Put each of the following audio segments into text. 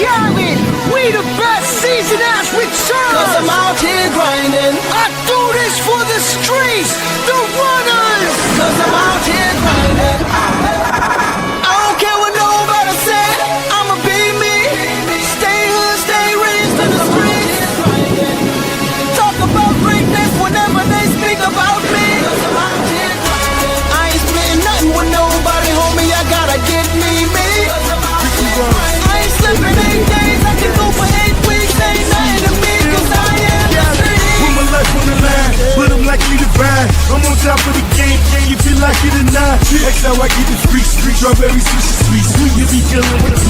Khaled, we the best season as return. Cause I'm out here grinding. I do this for the streets, the runners. Cause I'm out here grinding. I don't care what nobody said. I'ma be me. Stay hood, stay raised in the streets. Talk about greatness whenever they speak about me. Cause I'm out here grinding. I ain't splitting nothing with nobody, homie. I gotta get me. I ain't slipping 8 days. I can go for 8 weeks. Ain't nothing to me. Cause I am the street. Put my life on the line, but I'm likely to ride. I'm on top of the game, you feel like it or not. That's how I get the street, strawberry sweet. You be dealing with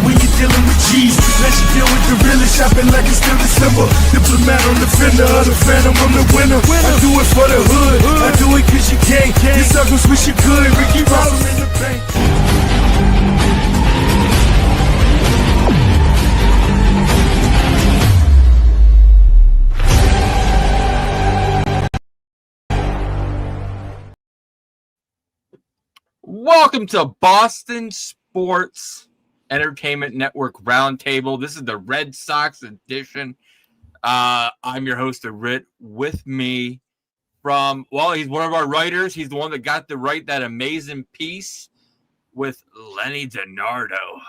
when you're dealing with cheese. Let you deal with the realest, shopping like it's still December. Diplomat on the fender of the phantom, I'm the winner. I do it for the hood, I do it cause you can. You suckers wish you could, Ricky Rollin in the bank. Welcome to Boston Sports Entertainment Network Roundtable. This is the Red Sox Edition. I'm your host, Rit. With me he's one of our writers. He's the one that got to write that amazing piece with Lenny DiNardo.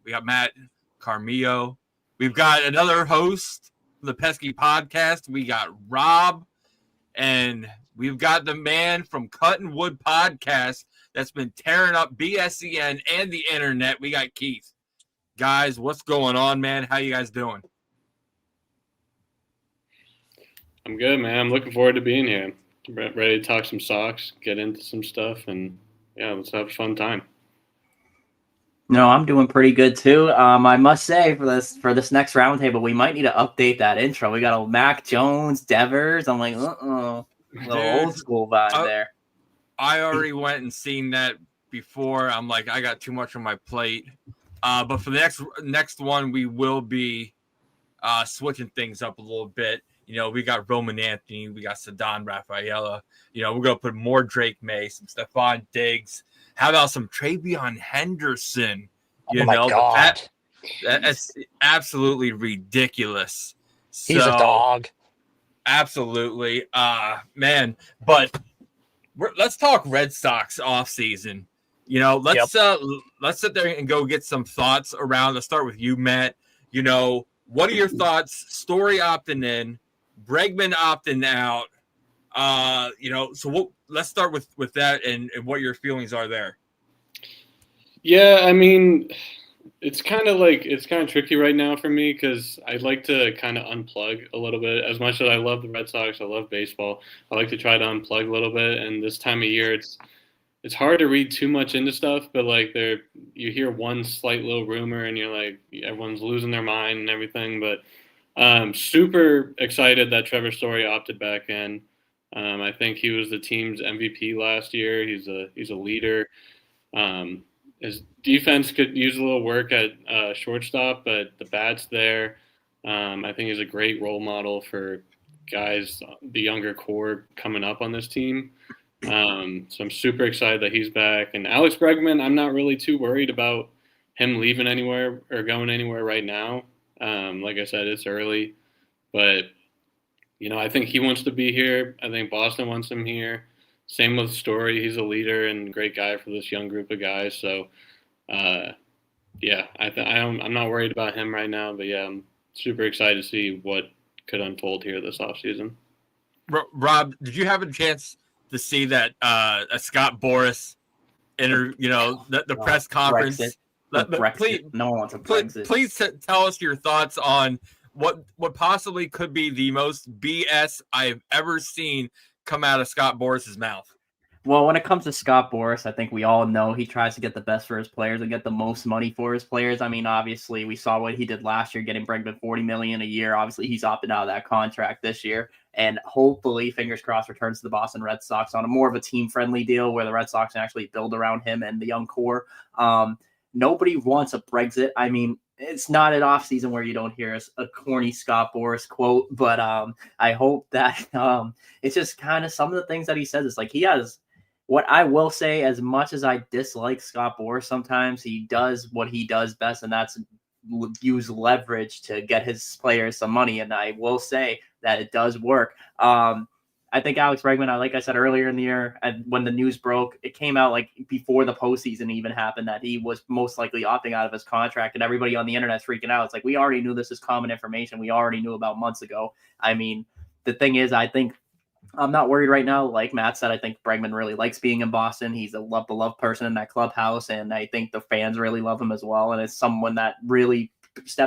We got Matt Carmillo. We've got another host of the Pesky Podcast. We got Rob. And we've got the man from Cutting Wood Podcast that's been tearing up BSEN and the internet. We got Keith. Guys, what's going on, man? How you guys doing? I'm good, man. I'm looking forward to being here. Ready to talk some Sox, get into some stuff, and yeah, let's have a fun time. No, I'm doing pretty good too. I must say for this next roundtable, we might need to update that intro. We got a Mac Jones, Devers. I'm like, a little old school vibe there. I already went and seen that before. I'm like, I got too much on my plate. But for the next one, we will be switching things up a little bit. You know, we got Roman Anthony, we got Ceddanne Rafaela. You know, we're gonna put more Drake May, some Stephon Diggs. How about some Travion Henderson? You my God. That's absolutely ridiculous. He's a dog. Absolutely, man. But let's talk Red Sox offseason. You know, let's sit there and go get some thoughts around. Let's start with you, Matt. You know, what are your thoughts? Story opting in, Bregman opting out. Let's start with that and what your feelings are there. Yeah, I mean, it's kind of tricky right now for me because I'd like to kind of unplug a little bit. As much as I love the Red Sox, I love baseball. I like to try to unplug a little bit. And this time of year, it's hard to read too much into stuff. But like you hear one slight little rumor, and you're like, everyone's losing their mind and everything. But super excited that Trevor Story opted back in. I think he was the team's MVP last year. He's a leader. His defense could use a little work at shortstop, but the bat's there. I think he's a great role model for guys, the younger core coming up on this team. So I'm super excited that he's back. And Alex Bregman, I'm not really too worried about him leaving anywhere or going anywhere right now. Like I said, it's early, but you know, I think he wants to be here. I think Boston wants him here. Same with Story. He's a leader and great guy for this young group of guys. So, I'm not worried about him right now. But, yeah, I'm super excited to see what could unfold here this offseason. Rob, did you have a chance to see that Scott Boras the press conference? Brexit. No one wants a Brexit. Please tell us your thoughts on what possibly could be the most BS I've ever seen come out of Scott Boras' mouth. Well, when it comes to Scott Boras, I think we all know he tries to get the best for his players and get the most money for his players. I mean, obviously, we saw what he did last year, getting Bregman $40 million a year. Obviously, he's opted out of that contract this year, and hopefully, fingers crossed, returns to the Boston Red Sox on a more of a team-friendly deal where the Red Sox can actually build around him and the young core. Nobody wants a Brexit. I mean, it's not an off season where you don't hear a corny Scott Boras quote, but I hope that it's just kind of some of the things that he says. It's like he has what I will say, as much as I dislike Scott Boras sometimes, he does what he does best, and that's use leverage to get his players some money. And I will say that it does work. I think Alex Bregman, like I said earlier in the year, and when the news broke, it came out like before the postseason even happened that he was most likely opting out of his contract, and everybody on the internet's freaking out. It's like, we already knew this is common information. We already knew about months ago. I mean, the thing is, I think I'm not worried right now. Like Matt said, I think Bregman really likes being in Boston. He's a beloved person in that clubhouse, and I think the fans really love him as well. And it's someone that really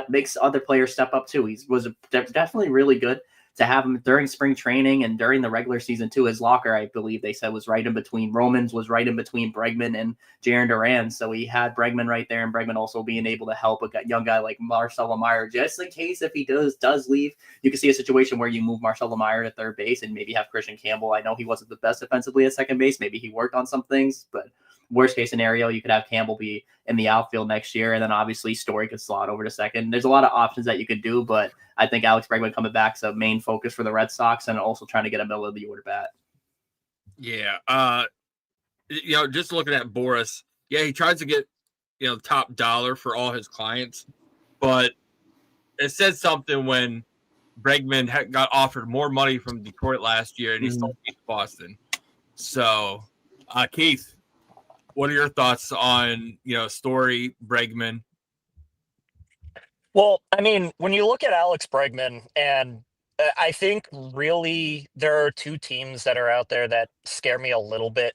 makes other players step up too. He was definitely really good. To have him during spring training and during the regular season too. His locker, I believe they said, was right in between. Romans was right in between Bregman and Jarren Duran. So he had Bregman right there, and Bregman also being able to help a young guy like Marcel Lemire, just in case if he does leave. You can see a situation where you move Marcel Lemire to third base and maybe have Christian Campbell. I know he wasn't the best defensively at second base. Maybe he worked on some things, but worst case scenario, you could have Campbell be in the outfield next year, and then obviously Story could slot over to second. There's a lot of options that you could do, but I think Alex Bregman coming back is a main focus for the Red Sox, and also trying to get a middle of the order bat. Yeah. Just looking at Boris, he tries to get, top dollar for all his clients, but it said something when Bregman got offered more money from Detroit last year, and he still beat Boston. So, Keith, what are your thoughts on, Story, Bregman? Well, I mean, when you look at Alex Bregman, and I think really there are two teams that are out there that scare me a little bit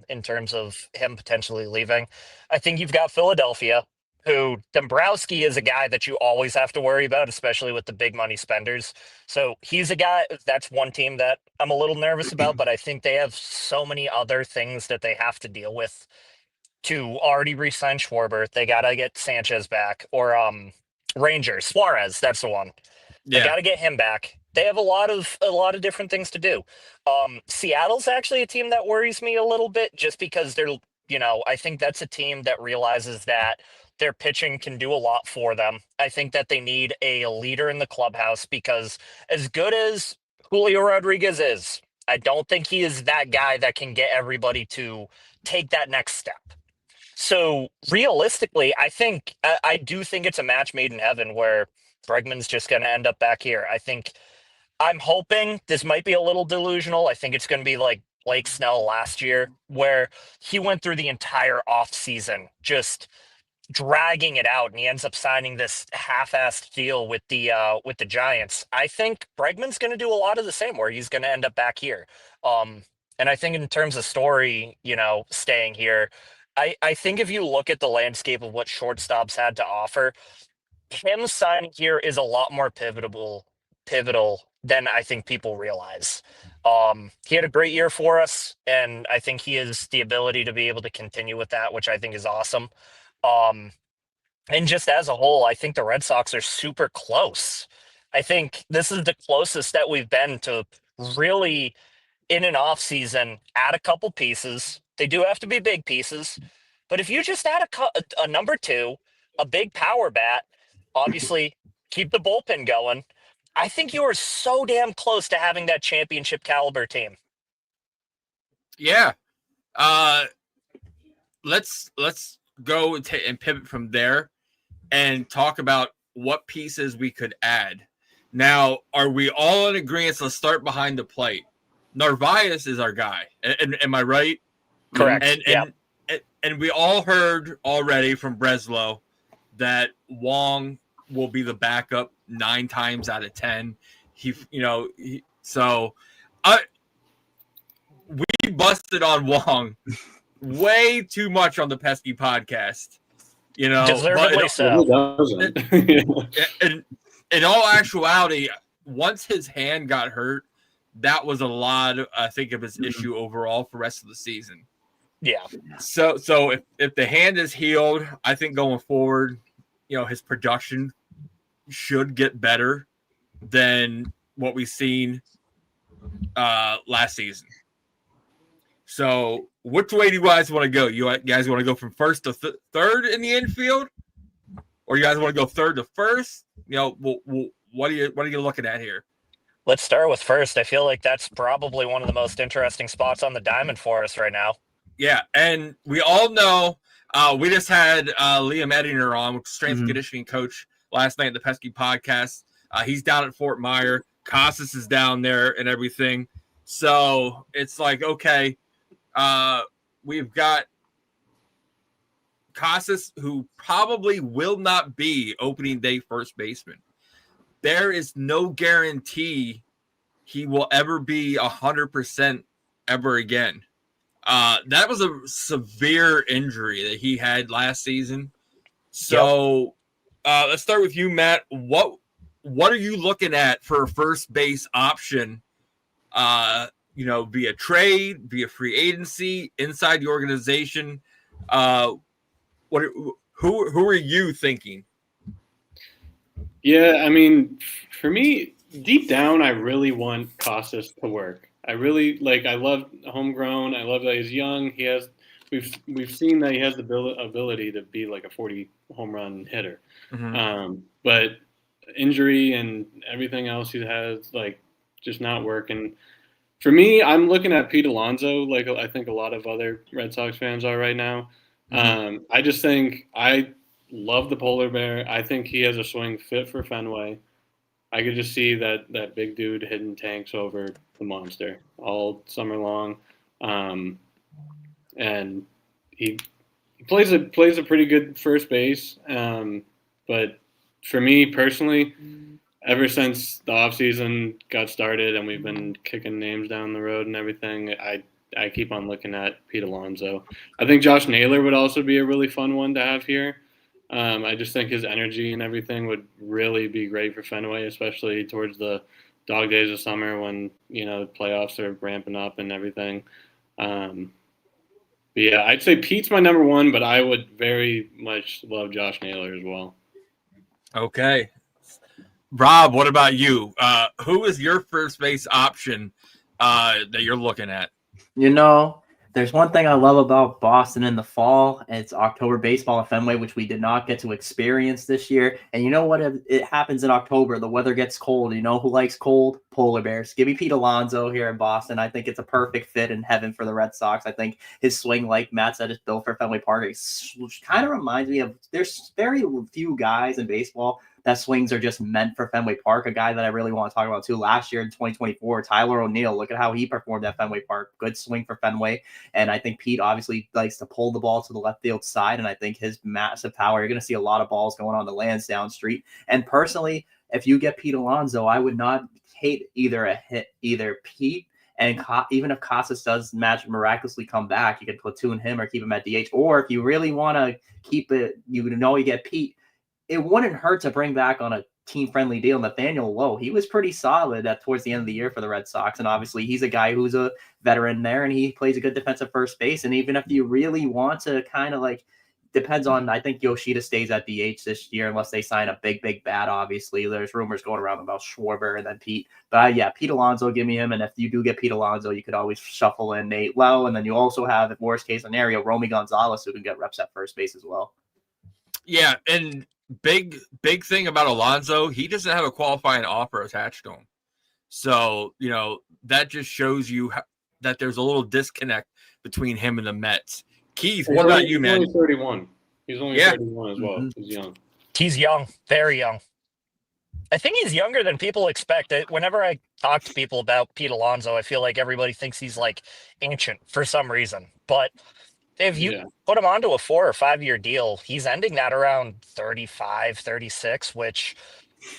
in terms of him potentially leaving. I think you've got Philadelphia, who Dombrowski is a guy that you always have to worry about, especially with the big money spenders. So he's a guy, that's one team that I'm a little nervous about, but I think they have so many other things that they have to deal with to already re-sign Schwarber. They got to get Sanchez back, or Rangers, Suarez, that's the one. They got to get him back. They have a lot of different things to do. Seattle's actually a team that worries me a little bit, just because they're, I think that's a team that realizes that their pitching can do a lot for them. I think that they need a leader in the clubhouse, because as good as Julio Rodriguez is, I don't think he is that guy that can get everybody to take that next step. So realistically, I do think it's a match made in heaven where Bregman's just going to end up back here. I'm hoping this might be a little delusional. I think it's going to be like Blake Snell last year, where he went through the entire offseason just dragging it out, and he ends up signing this half-assed deal with the Giants. I think Bregman's going to do a lot of the same, where he's going to end up back here. And I think in terms of Story, staying here, I think if you look at the landscape of what shortstops had to offer, him signing here is a lot more pivotal than I think people realize. He had a great year for us, and I think he has the ability to be able to continue with that, which I think is awesome. And just as a whole, I think the Red Sox are super close. I think this is the closest that we've been to really, in an offseason, add a couple pieces. They do have to be big pieces, but if you just add a number two, a big power bat, obviously keep the bullpen going, I think you are so damn close to having that championship caliber team. Yeah. Let's go and pivot from there and talk about what pieces we could add. Now, are we all in agreement? Let's start behind the plate. Narvaez is our guy. Am I right? Correct. And we all heard already from Breslow that Wong will be the backup 9 times out of 10. We busted on Wong way too much on the pesky podcast. Deservedly so. And in all actuality, once his hand got hurt, that was a lot, I think, of his issue overall for the rest of the season. Yeah. So if the hand is healed, I think going forward, his production should get better than what we've seen last season. So which way do you guys want to go? You guys want to go from first to third in the infield? Or you guys want to go third to first? What are you looking at here? Let's start with first. I feel like that's probably one of the most interesting spots on the diamond for us right now. Yeah, and we all know We just had Liam Edinger on, strength and conditioning coach, last night at the Pesky podcast. He's down at Fort Myer. Casas is down there and everything. So it's like, okay, we've got Casas, who probably will not be opening day first baseman. There is no guarantee he will ever be 100% ever again. That was a severe injury that he had last season. So let's start with you, Matt. What are you looking at for a first base option? Via trade, via free agency, inside the organization. Who are you thinking? Yeah, I mean, for me, deep down, I really want Casas to work. I really I love homegrown. I love that he's young. We've seen that he has the ability to be like a 40 home run hitter. But injury and everything else he has, just not working. For me, I'm looking at Pete Alonso, like I think a lot of other Red Sox fans are right now. I just think I love the polar bear. I think he has a swing fit for Fenway. I could just see that big dude hitting tanks over the monster all summer long, and he plays a pretty good first base. But for me personally, ever since the offseason got started and we've been kicking names down the road and everything, I keep on looking at Pete Alonso. I think Josh Naylor would also be a really fun one to have here. I just think his energy and everything would really be great for Fenway, especially towards the dog days of summer when, the playoffs are ramping up and everything. But yeah, I'd say Pete's my number one, but I would very much love Josh Naylor as well. Okay. Rob, what about you? Who is your first base option that you're looking at? There's one thing I love about Boston in the fall. It's October baseball at Fenway, which we did not get to experience this year. And you know what? It happens in October. The weather gets cold. You know who likes cold? Polar bears. Give me Pete Alonso here in Boston. I think it's a perfect fit in heaven for the Red Sox. I think his swing, like Matt said, is built for Fenway Park. It kind of reminds me of, there's very few guys in baseball that swings are just meant for Fenway Park. A guy that I really want to talk about too, last year in 2024, Tyler O'Neill. Look at how he performed at Fenway Park. Good swing for Fenway. And I think Pete obviously likes to pull the ball to the left field side. And I think his massive power, you're going to see a lot of balls going on the Lansdowne Street. And personally, if you get Pete Alonso, I would not hate either Pete, and even if Casas does miraculously come back, you can platoon him or keep him at DH. Or if you really want to keep it, you get Pete. It wouldn't hurt to bring back on a team-friendly deal Nathaniel Lowe. He was pretty solid towards the end of the year for the Red Sox, and obviously he's a guy who's a veteran there, and he plays a good defensive first base. And even if you really want to kind of depends on, I think Yoshida stays at DH this year unless they sign a big bat. Obviously, there's rumors going around about Schwarber and then Pete. But yeah, Pete Alonso, give me him. And if you do get Pete Alonso, you could always shuffle in Nate Lowe, and then you also have, if worst case scenario, Romy Gonzalez, who can get reps at first base as well. Yeah, and big thing about Alonso, he doesn't have a qualifying offer attached to him. So, that just shows you that there's a little disconnect between him and the Mets. Keith, what about you, man? He's only 31. He's only 31 as well. He's young. He's young, very young. I think he's younger than people expect. Whenever I talk to people about Pete Alonso, I feel like everybody thinks he's ancient for some reason. But if you put him onto a 4 or 5 year deal, he's ending that around 35, 36, which,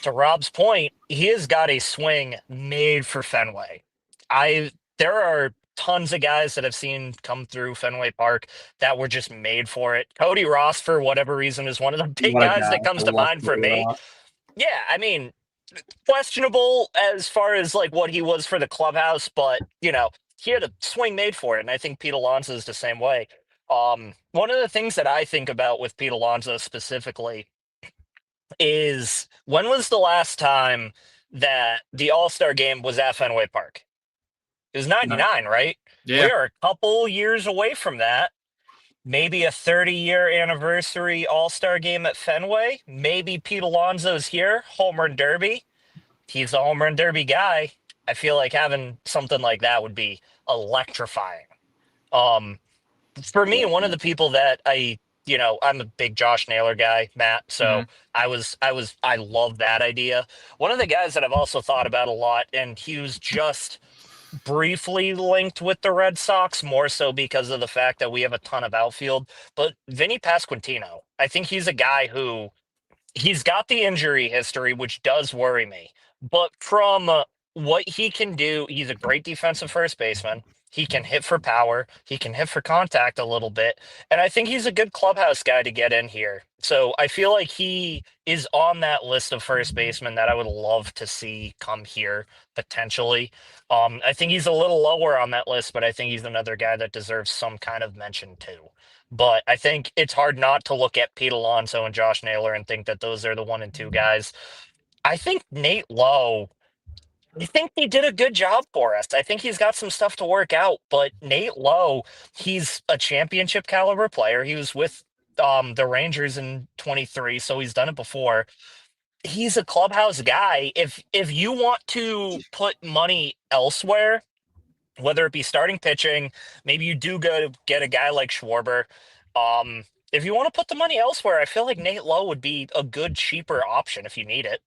to Rob's point, he has got a swing made for Fenway. There are tons of guys that I've seen come through Fenway Park that were just made for it. Cody Ross, for whatever reason, is one of the big guys that comes to mind for me. Yeah, I mean, questionable as far as what he was for the clubhouse, but he had a swing made for it, and I think Pete Alonso is the same way. One of the things that I think about with Pete Alonso specifically is, when was the last time that the All-Star game was at Fenway Park? It was 99, right? Yeah. We are a couple years away from that. Maybe a 30-year anniversary All-Star game at Fenway. Maybe Pete Alonso's here, home run derby. He's a home run derby guy. I feel like having something like that would be electrifying. For me, one of the people that I I'm a big Josh Naylor guy, Matt. So Mhm. I love that idea. One of the guys that I've also thought about a lot, and he was just briefly linked with the Red Sox, more so because of the fact that we have a ton of outfield, but Vinny Pasquantino. I think he's a guy who he's got the injury history, which does worry me. But from what he can do, he's a great defensive first baseman. He can hit for power. He can hit for contact a little bit. And I think he's a good clubhouse guy to get in here. So I feel like he is on that list of first basemen that I would love to see come here potentially. I think he's a little lower on that list, but I think he's another guy that deserves some kind of mention too. But I think it's hard not to look at Pete Alonso and Josh Naylor and think that those are the 1 and 2 guys. I think Nate Lowe, I think he did a good job for us. I think he's got some stuff to work out, but Nate Lowe, he's a championship caliber player. He was with the Rangers in 23, so he's done it before. He's a clubhouse guy. If you want to put money elsewhere, whether it be starting pitching, maybe you do go to get a guy like Schwarber. If you want to put the money elsewhere, I feel like Nate Lowe would be a good, cheaper option if you need it.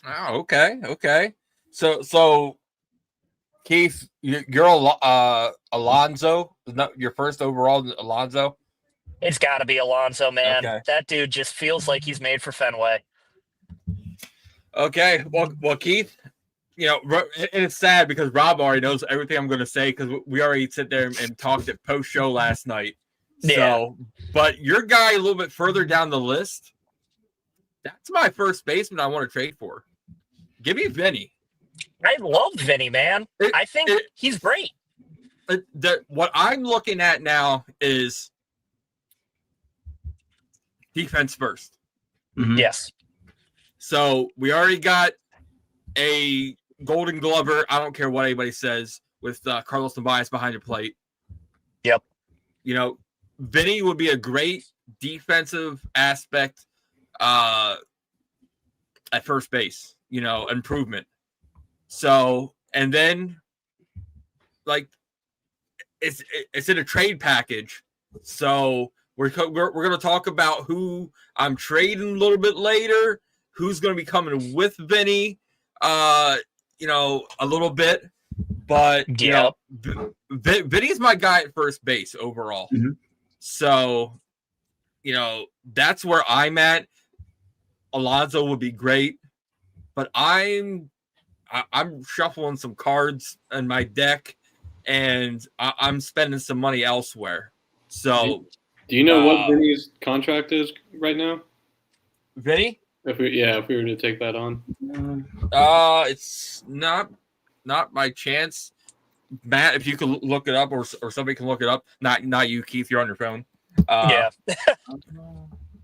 Oh, okay. So Keith, you're Alonzo, not your first overall, Alonzo. It's got to be Alonso, man. Okay. That dude just feels like he's made for Fenway. Okay. Well, Keith, and it's sad because Rob already knows everything I'm going to say because we already sit there and talked at post show last night. Yeah. So, but your guy a little bit further down the list, that's my first baseman I want to trade for. Give me Vinny. I love Vinny, man. I think he's great. What I'm looking at now is defense first. Mhm. Yes. So we already got a Golden Glover. I don't care what anybody says with Carlos Tobias behind the plate. Yep. Vinny would be a great defensive aspect at first base. Improvement. So, and then like it's in a trade package. So we're going to talk about who I'm trading a little bit later, who's going to be coming with Vinny, a little bit. But, Vinny's my guy at first base overall. Mm-hmm. So, that's where I'm at. Alonso would be great, but I'm shuffling some cards in my deck, and I'm spending some money elsewhere. So, do you know what Vinny's contract is right now? Vinny? If we were to take that on, it's not by chance. Matt, if you could look it up, or somebody can look it up. Not you, Keith. You're on your phone. Yeah.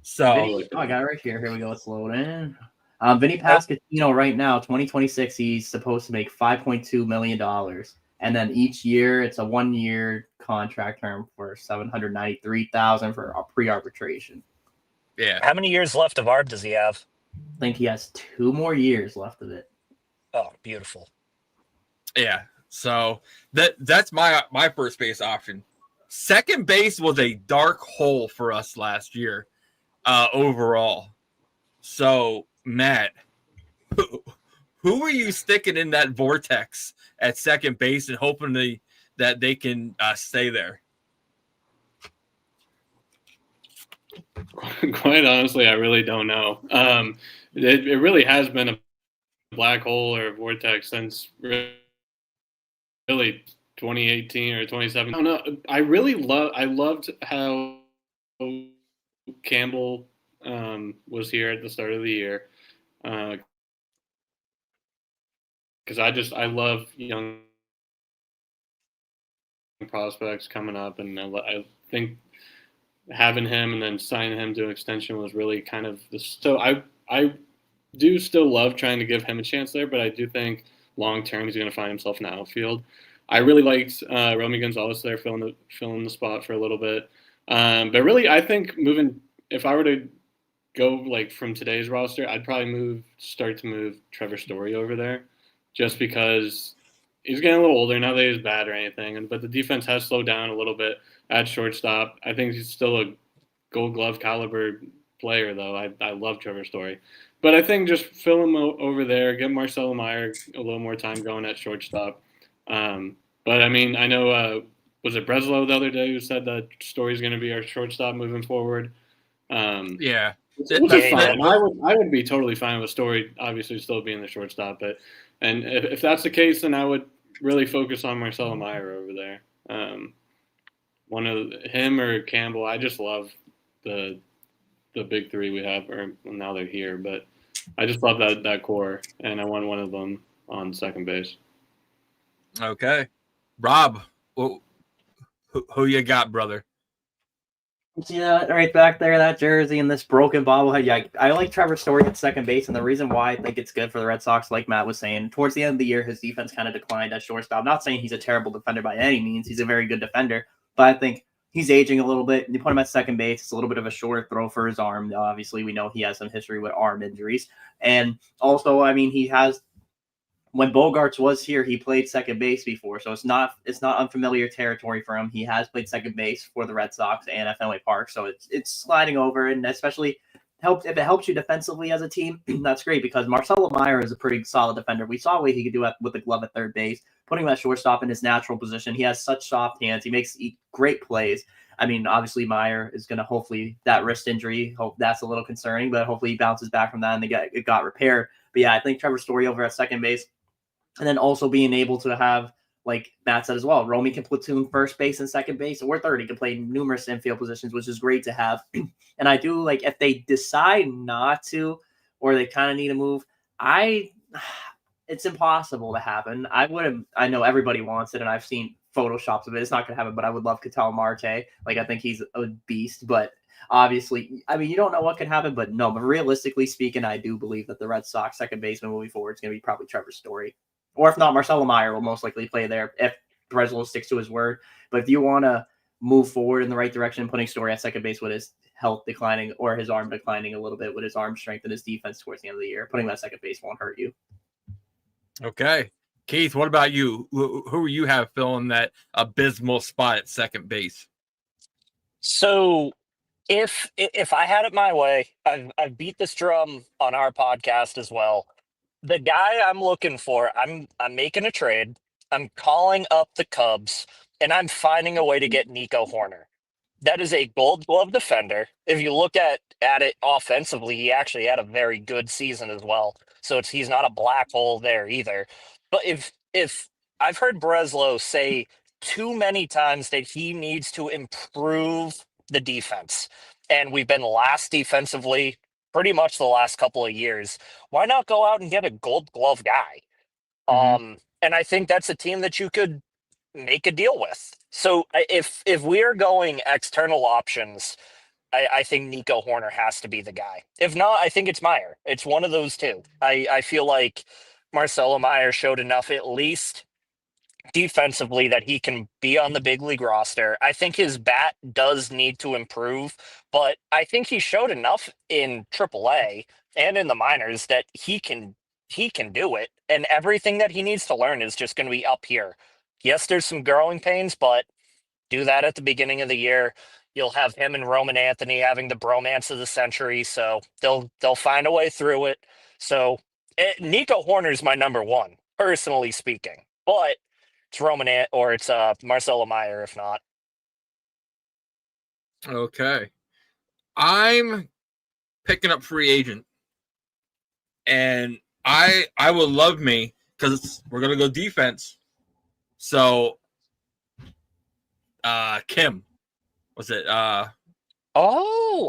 So Vinny, I got it right here. Here we go. Let's load in. Vinny Pasquantino right now, 2026, he's supposed to make $5.2 million. And then each year, it's a 1-year contract term for $793,000 for a pre-arbitration. Yeah. How many years left of ARB does he have? I think he has 2 more years left of it. Oh, beautiful. Yeah. So that's my first base option. Second base was a dark hole for us last year, overall. So, Matt, who are you sticking in that vortex at second base and hoping that they can stay there? Quite honestly, I really don't know. It really has been a black hole or a vortex since really 2018 or 2017. I don't know. I loved how Campbell was here at the start of the year. Because I love young prospects coming up, and I think having him and then signing him to an extension was really kind of so I do still love trying to give him a chance there, but I do think long term he's going to find himself in the outfield. I really liked Romy Gonzalez there filling the spot for a little bit, but really I think if I were to go like from today's roster, I'd probably start to move Trevor Story over there, just because he's getting a little older. Not that he's bad or anything, but the defense has slowed down a little bit at shortstop. I think he's still a Gold Glove caliber player, though. I love Trevor Story. But I think just fill him over there, give Marcelo Meyer a little more time going at shortstop. But, I mean, I know, was it Breslow the other day who said that Story's going to be our shortstop moving forward? Yeah. Which is Yeah, fine. I would be totally fine with Story obviously still being the shortstop. And if that's the case, then I would really focus on Marcelo Meyer over there. One of him or Campbell. I just love the big three we have, or now they're here, but I just love that core, and I want one of them on second base. Okay. Rob, who you got, brother? Yeah, right back there, that jersey and this broken bobblehead. Yeah, I like Trevor Story at second base, and the reason why I think it's good for the Red Sox, like Matt was saying, towards the end of the year, his defense kind of declined at shortstop. Not saying he's a terrible defender by any means. He's a very good defender, but I think he's aging a little bit. You put him at second base, it's a little bit of a shorter throw for his arm. Obviously, we know he has some history with arm injuries. And also, I mean, he has, when Bogarts was here, he played second base before, so it's not unfamiliar territory for him. He has played second base for the Red Sox and at Fenway Park, so it's sliding over, and especially if it helps you defensively as a team, that's great, because Marcelo Meyer is a pretty solid defender. We saw what he could do with the glove at third base, putting that shortstop in his natural position. He has such soft hands. He makes great plays. I mean, obviously Meyer is going to hopefully, that wrist injury, hope that's a little concerning, but hopefully he bounces back from that and it got repaired. But yeah, I think Trevor Story over at second base. And then also being able to have, like Matt said as well, Romy can platoon first base and second base or third. He can play numerous infield positions, which is great to have. And I do like, if they decide not to, or they kind of need to move, it's impossible to happen. I know everybody wants it, and I've seen photoshops of it. It's not going to happen, but I would love Ketel Marte. Like, I think he's a beast, but obviously, I mean, you don't know what could happen, but realistically speaking, I do believe that the Red Sox second baseman moving forward is going to be probably Trevor Story. Or if not, Marcelo Meyer will most likely play there if Breslow sticks to his word. But if you want to move forward in the right direction, putting Story at second base with his health declining or his arm declining a little bit with his arm strength and his defense towards the end of the year, putting him at second base won't hurt you. Okay. Keith, what about you? Who you have filling that abysmal spot at second base? So if I had it my way, I've beat this drum on our podcast as well. The guy I'm looking for, I'm making a trade. I'm calling up the Cubs, and I'm finding a way to get Nico Horner. That is a Gold Glove defender. If you look at it offensively, he actually had a very good season as well. So he's not a black hole there either. But if I've heard Breslow say too many times that he needs to improve the defense, and we've been last defensively pretty much the last couple of years, why not go out and get a Gold Glove guy? And I think that's a team that you could make a deal with. So if we are going external options, I think Nico Horner has to be the guy. If not, I think it's Meyer. It's one of those two. I feel like Marcelo Meyer showed enough, at least defensively, that he can be on the big league roster. I think his bat does need to improve, but I think he showed enough in AAA and in the minors that he can do it. And everything that he needs to learn is just going to be up here. Yes, there's some growing pains, but do that at the beginning of the year. You'll have him and Roman Anthony having the bromance of the century, so they'll find a way through it. So Nico Horner is my number one, personally speaking, but it's Marcelo Meyer if not. Okay. I'm picking up free agent. And I will love me, because we're going to go defense. So, Kim. Was it? Oh,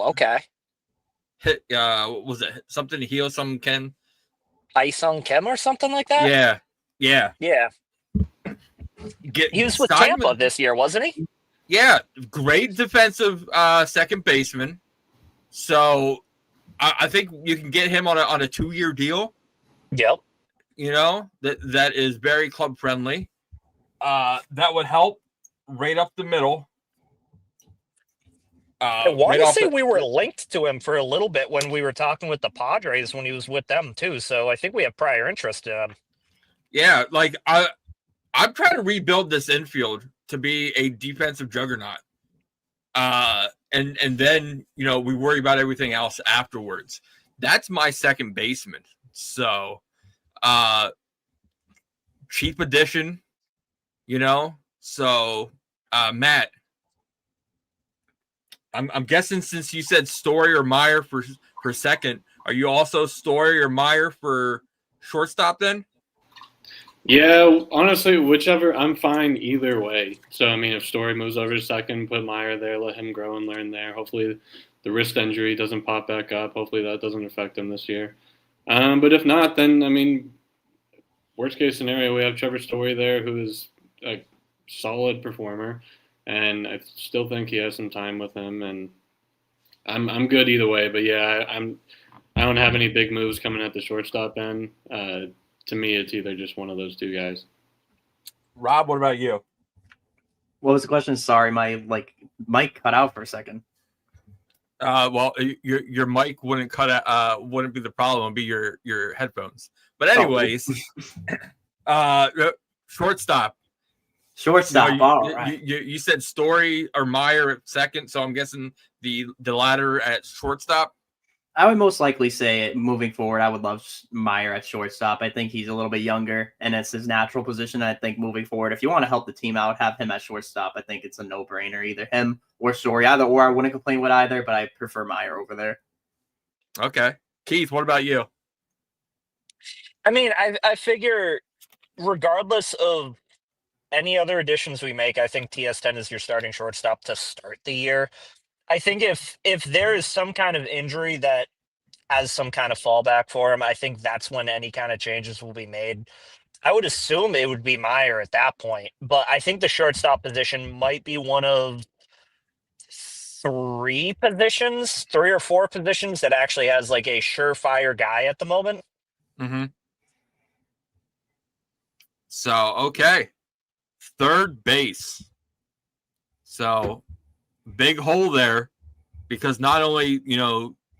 okay. Was it something Hyo-sung Kim? Hye-sung Kim or something like that? Yeah. He was with Tampa this year, wasn't he? Yeah, great defensive second baseman. So I think you can get him on a 2-year deal. Yep. You know, that is very club friendly. That would help right up the middle. I want to say we were linked to him for a little bit when we were talking with the Padres when he was with them too. So I think we have prior interest in him. Yeah, like I'm trying to rebuild this infield to be a defensive juggernaut. and then we worry about everything else afterwards. That's my second baseman. So, cheap addition, So, Matt, I'm guessing since you said Story or Meyer for second, are you also Story or Meyer for shortstop then? Yeah, honestly, whichever. I'm fine either way. So, I mean, if Story moves over to second, put Meyer there, let him grow and learn there. Hopefully the wrist injury doesn't pop back up. Hopefully that doesn't affect him this year. But if not, then, I mean, worst case scenario, we have Trevor Story there, who is a solid performer, and I still think he has some time with him, and I'm good either way. But yeah, I don't have any big moves coming at the shortstop end. To me, it's either just one of those two guys. Rob, what about you? What was the question? Sorry, my mic cut out for a second. Well, your mic wouldn't cut out. Wouldn't be the problem. It'd be your headphones. But anyways, shortstop. Shortstop. All right. You said Story or Meyer at second, so I'm guessing the latter at shortstop. I would most likely say moving forward, I would love Meyer at shortstop. I think he's a little bit younger, and it's his natural position. I think moving forward, if you want to help the team out, have him at shortstop. I think it's a no-brainer, either him or Story. Either or, I wouldn't complain with either, but I prefer Meyer over there. Okay. Keith, what about you? I mean, I figure regardless of any other additions we make, I think TS10 is your starting shortstop to start the year. I think if there is some kind of injury that has some kind of fallback for him, I think that's when any kind of changes will be made. I would assume it would be Meyer at that point, but I think the shortstop position might be one of three or four positions that actually has like a surefire guy at the moment. Mm-hmm. So, okay. Third base. So, big hole there because not only,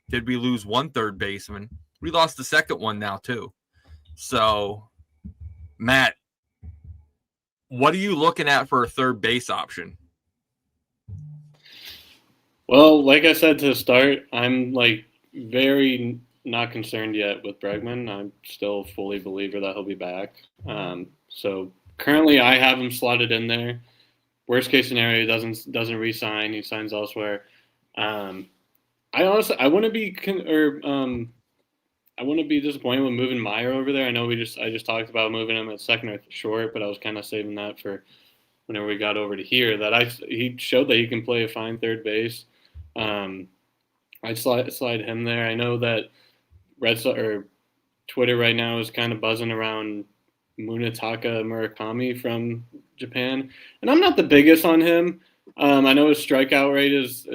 did we lose one third baseman, we lost the second one now too. So, Matt, what are you looking at for a third base option? Well, like I said to start, I'm very not concerned yet with Bregman. I'm still fully believer that he'll be back. So currently I have him slotted in there. Worst case scenario, he doesn't re-sign. He signs elsewhere. I wouldn't be disappointed with moving Meyer over there. I know I just talked about moving him at second or short, but I was kind of saving that for whenever we got over to here. He showed that he can play a fine third base. I'd slide him there. I know that Red Sox or Twitter right now is kind of buzzing around Munetaka Murakami from Japan, and I'm not the biggest on him. I know his strikeout rate is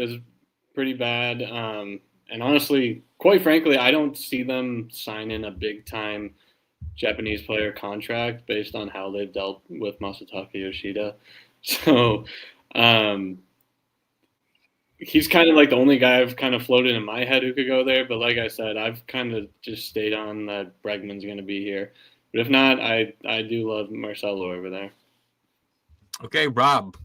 pretty bad, and honestly, quite frankly, I don't see them signing a big time Japanese player contract based on how they've dealt with Masataka Yoshida. So he's kind of like the only guy I've kind of floated in my head who could go there. But like I said, I've kind of just stayed on that Bregman's going to be here. But if not, I do love Marcelo over there. Okay, Rob.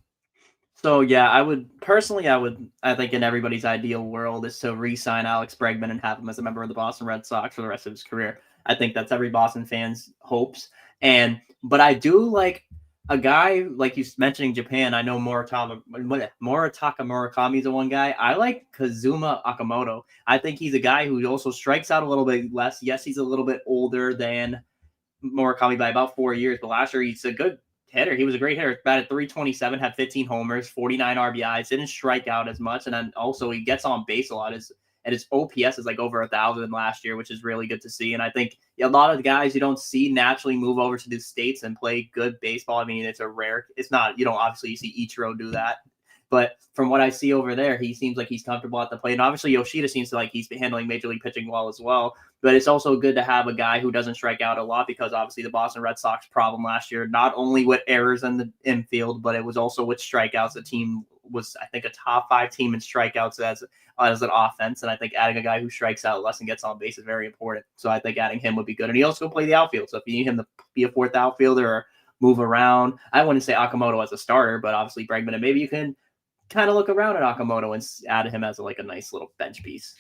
So yeah, I think in everybody's ideal world is to re-sign Alex Bregman and have him as a member of the Boston Red Sox for the rest of his career. I think that's every Boston fan's hopes. But I do like a guy like you mentioning Japan. I know Moritaka Murakami is the one guy. I like Kazuma Okamoto. I think he's a guy who also strikes out a little bit less. Yes, he's a little bit older than Murakami by about 4 years, but last year he's a good hitter. He was a great hitter. Batted .327, had 15 homers, 49 RBIs, didn't strike out as much, and then also he gets on base a lot. His OPS is like over 1,000 last year, which is really good to see. And I think a lot of the guys you don't see naturally move over to the States and play good baseball. I mean, it's not, obviously you see Ichiro do that. But from what I see over there, he seems like he's comfortable at the plate. And obviously Yoshida seems like he's been handling Major League pitching well as well. But it's also good to have a guy who doesn't strike out a lot because obviously the Boston Red Sox problem last year, not only with errors in the infield, but it was also with strikeouts. The team was, I think, a top 5 team in strikeouts as an offense. And I think adding a guy who strikes out less and gets on base is very important. So I think adding him would be good. And he also play the outfield. So if you need him to be a fourth outfielder or move around, I wouldn't say Okamoto as a starter, but obviously Bregman, and maybe you can kind of look around at Okamoto and add him as like a nice little bench piece.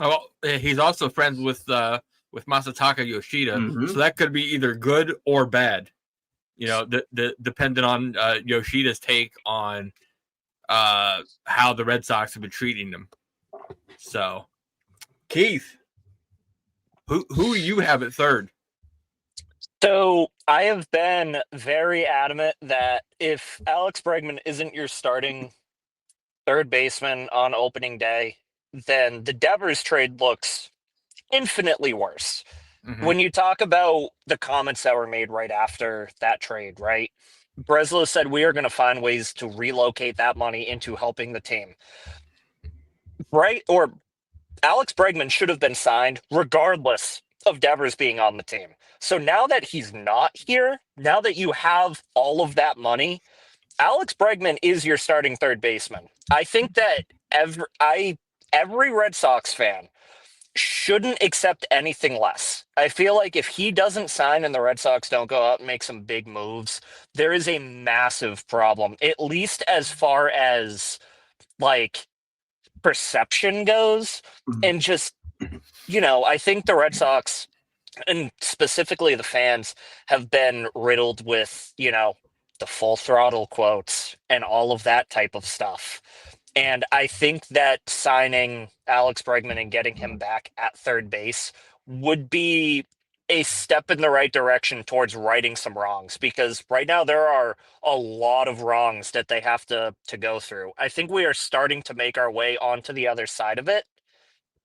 Oh, he's also friends with Masataka Yoshida, Mhm. so that could be either good or bad. You know, depending on Yoshida's take on how the Red Sox have been treating them. So, Keith, who you have at third? So I have been very adamant that if Alex Bregman isn't your starting third baseman on opening day, then the Devers trade looks infinitely worse. Mm-hmm. When you talk about the comments that were made right after that trade, right? Breslow said we are going to find ways to relocate that money into helping the team. Right? Or Alex Bregman should have been signed regardless of Devers being on the team. So now that he's not here, now that you have all of that money, Alex Bregman is your starting third baseman. I think that every Red Sox fan shouldn't accept anything less. I feel like if he doesn't sign and the Red Sox don't go out and make some big moves, there is a massive problem, at least as far as like perception goes. And just, I think the Red Sox and specifically the fans have been riddled with, the full throttle quotes and all of that type of stuff. And I think that signing Alex Bregman and getting him back at third base would be a step in the right direction towards righting some wrongs, because right now there are a lot of wrongs that they have to go through. I think we are starting to make our way onto the other side of it,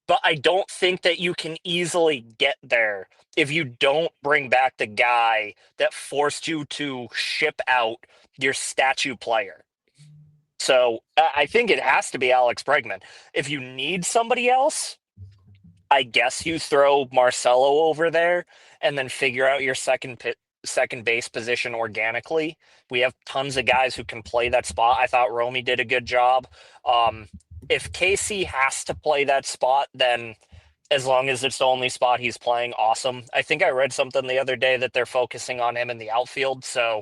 but I don't think that you can easily get there if you don't bring back the guy that forced you to ship out your statue player. So I think it has to be Alex Bregman. If you need somebody else, I guess you throw Marcelo over there and then figure out your second base position organically. We have tons of guys who can play that spot. I thought Romy did a good job. If KC has to play that spot, then as long as it's the only spot he's playing, awesome. I think I read something the other day that they're focusing on him in the outfield, so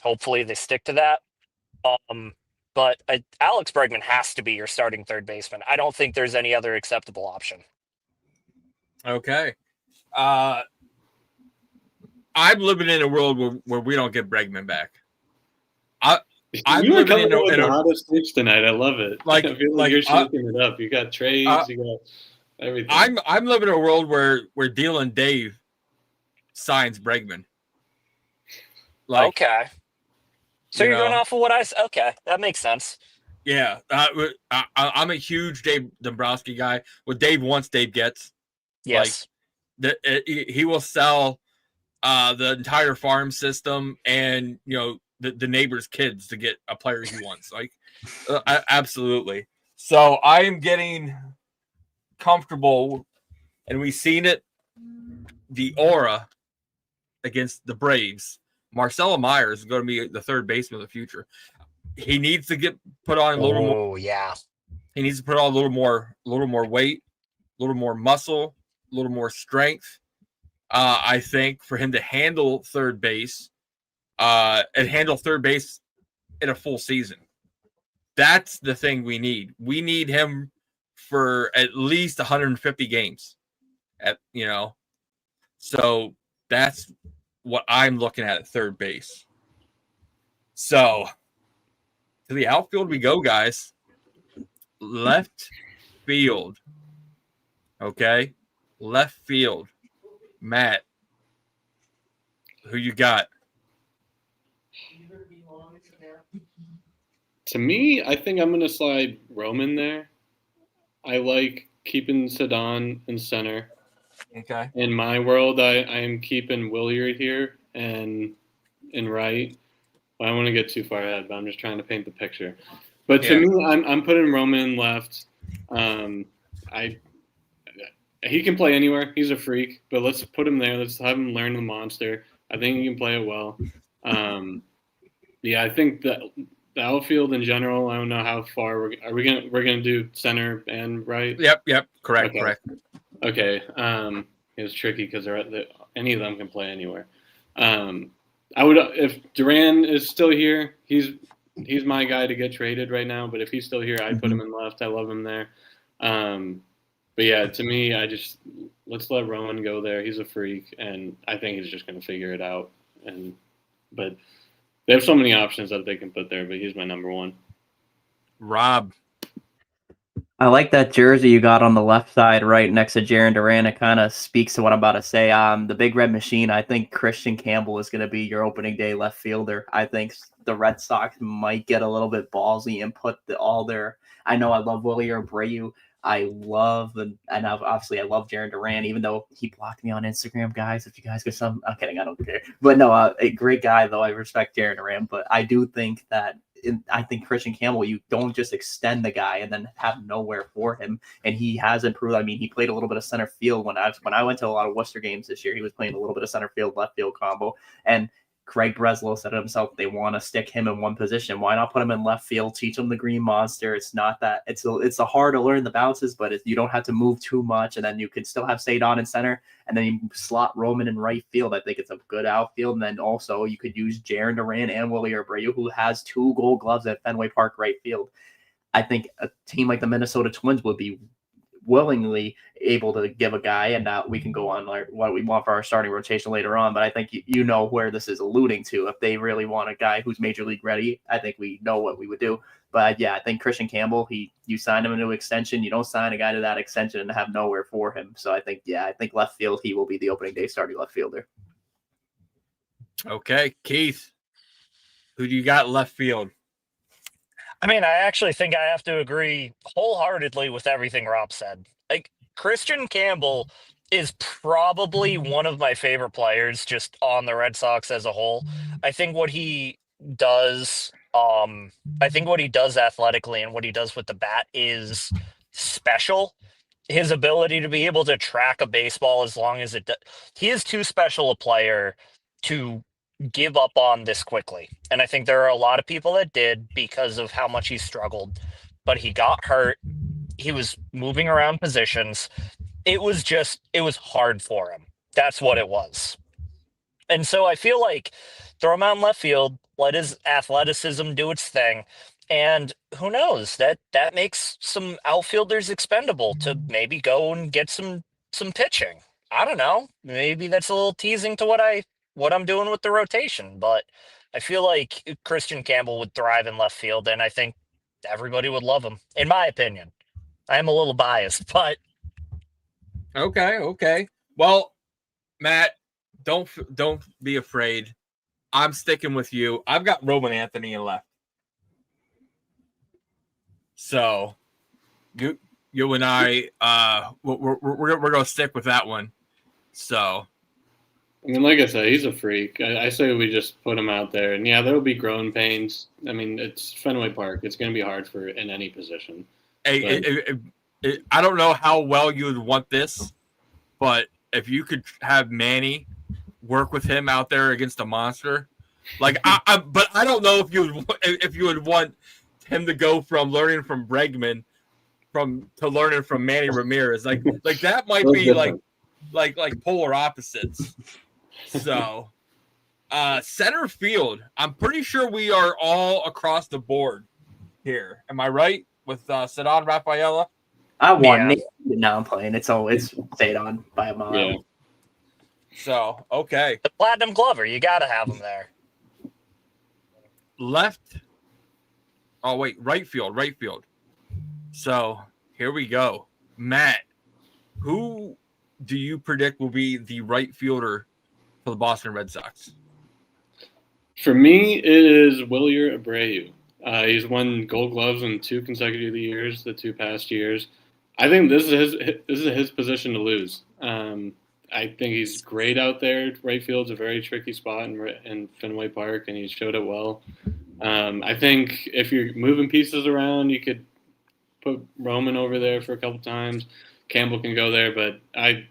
hopefully they stick to that. But Alex Bregman has to be your starting third baseman. I don't think there's any other acceptable option. Okay. I'm living in a world where we don't get Bregman back. I'm you are living coming in with a the hottest takes tonight. I love it. Like- I feel like, you're shaking it up. You got trades. You got everything. I'm living in a world where Dylan Dave signs Bregman. Okay. So you're going know. off of what I said. Okay, that makes sense. Yeah, I'm a huge Dave Dombrowski guy. What Dave wants, Dave gets. Yes. He will sell the entire farm system and the neighbor's kids to get a player he wants. Absolutely. So I am getting comfortable, and we've seen it. The aura against the Braves. Marcelo Myers is going to be the third baseman of the future. He needs to get put on a little more. Oh, yeah. He needs to put on a little more weight, a little more muscle, a little more strength. I think for him to handle third base, and handle third base in a full season. That's the thing we need. We need him for at least 150 games. So that's what I'm looking at third base. So to the outfield we go, guys. Left field. Okay? Left field. Matt, who you got? To me, I think I'm going to slide Roman there. I like keeping Sedon in center. Okay. In my world, I am keeping Williard here and in right. I don't want to get too far ahead, but I'm just trying to paint the picture. But to me, I'm putting Roman left. He can play anywhere. He's a freak, but let's put him there. Let's have him learn the monster. I think he can play it well. I think that the outfield in general. I don't know how far we're gonna do center and right. Yep. Correct. Okay. It's tricky because any of them can play anywhere. I would if Duran is still here. He's he's my guy to get traded right now. But if he's still here, I'd put him in left. I love him there. But yeah, to me, let's let Rowan go there. He's a freak, and I think he's just going to figure it out. But they have so many options that they can put there. But he's my number one. Rob. I like that jersey you got on the left side right next to Jarren Duran. It kind of speaks to what I'm about to say. The Big Red Machine, I think Christian Campbell is going to be your opening day left fielder. I think the Red Sox might get a little bit ballsy and put all their – I know I love Willie Abreu. I love obviously I love Jarren Duran, even though he blocked me on Instagram, guys. If you guys get some, I'm kidding, I don't care. But no, a great guy though. I respect Jarren Duran, but I do think that I think Christian Campbell, you don't just extend the guy and then have nowhere for him. And he has improved. I mean, he played a little bit of center field when I went to a lot of Worcester games this year. He was playing a little bit of center field, left field combo, and Craig Breslow said it himself, they want to stick him in one position. Why not put him in left field, teach him the green monster? It's not that it's a hard to learn the bounces, but you don't have to move too much. And then you can still have Sadon in center, and then you slot Roman in right field. I think it's a good outfield. And then also you could use Jarren Duran and Willie Abreu, who has 2 Gold Gloves at Fenway Park right field. I think a team like the Minnesota Twins would be willingly able to give a guy, and now we can go on like what we want for our starting rotation later on. But I think you know where this is alluding to. If they really want a guy who's major league ready, I think we know what we would do. But yeah, I think Christian Campbell, you signed him into an extension. You don't sign a guy to that extension and have nowhere for him. So I think left field, he will be the opening day starting left fielder. Okay, Keith, who do you got left field? I mean, I actually think I have to agree wholeheartedly with everything Rob said. Like, Christian Campbell is probably one of my favorite players just on the Red Sox as a whole. I think what he does, athletically and what he does with the bat is special. His ability to be able to track a baseball as long as it does. He is too special a player to give up on this quickly. And I think there are a lot of people that did because of how much he struggled. But he got hurt. He was moving around positions. It was hard for him. That's what it was. And so I feel like throw him out in left field, let his athleticism do its thing. And who knows, that makes some outfielders expendable to maybe go and get some pitching. I don't know. Maybe that's a little teasing to what I'm doing with the rotation, but I feel like Christian Campbell would thrive in left field, and I think everybody would love him, in my opinion. I am a little biased, but okay. Well, Matt, don't be afraid. I'm sticking with you. I've got Roman Anthony in left. So you and I, we're gonna stick with that one. So. I mean, like I said, he's a freak. I say we just put him out there. And, yeah, there will be growing pains. I mean, it's Fenway Park. It's going to be hard in any position. Hey, I don't know how well you would want this, but if you could have Manny work with him out there against a monster, but I don't know if you would want him to go from learning from Bregman to learning from Manny Ramirez. Like that might be like polar opposites. So, center field, I'm pretty sure we are all across the board here. Am I right with Cedon Rafaela? I won. Yeah. No, I'm playing. It's Cedon by a mile. Yeah. So, okay. The Platinum Glover, you got to have him there. Left. Oh, wait, right field. So, here we go. Matt, who do you predict will be the right fielder for the Boston Red Sox? For me, it is Willie Abreu. He's won Gold Gloves in 2 consecutive years, the 2 past years. I think this is his position to lose. I think he's great out there. Right field's a very tricky spot in Fenway Park, and he showed it well. I think if you're moving pieces around, you could put Roman over there for a couple times. Campbell can go there, but I'm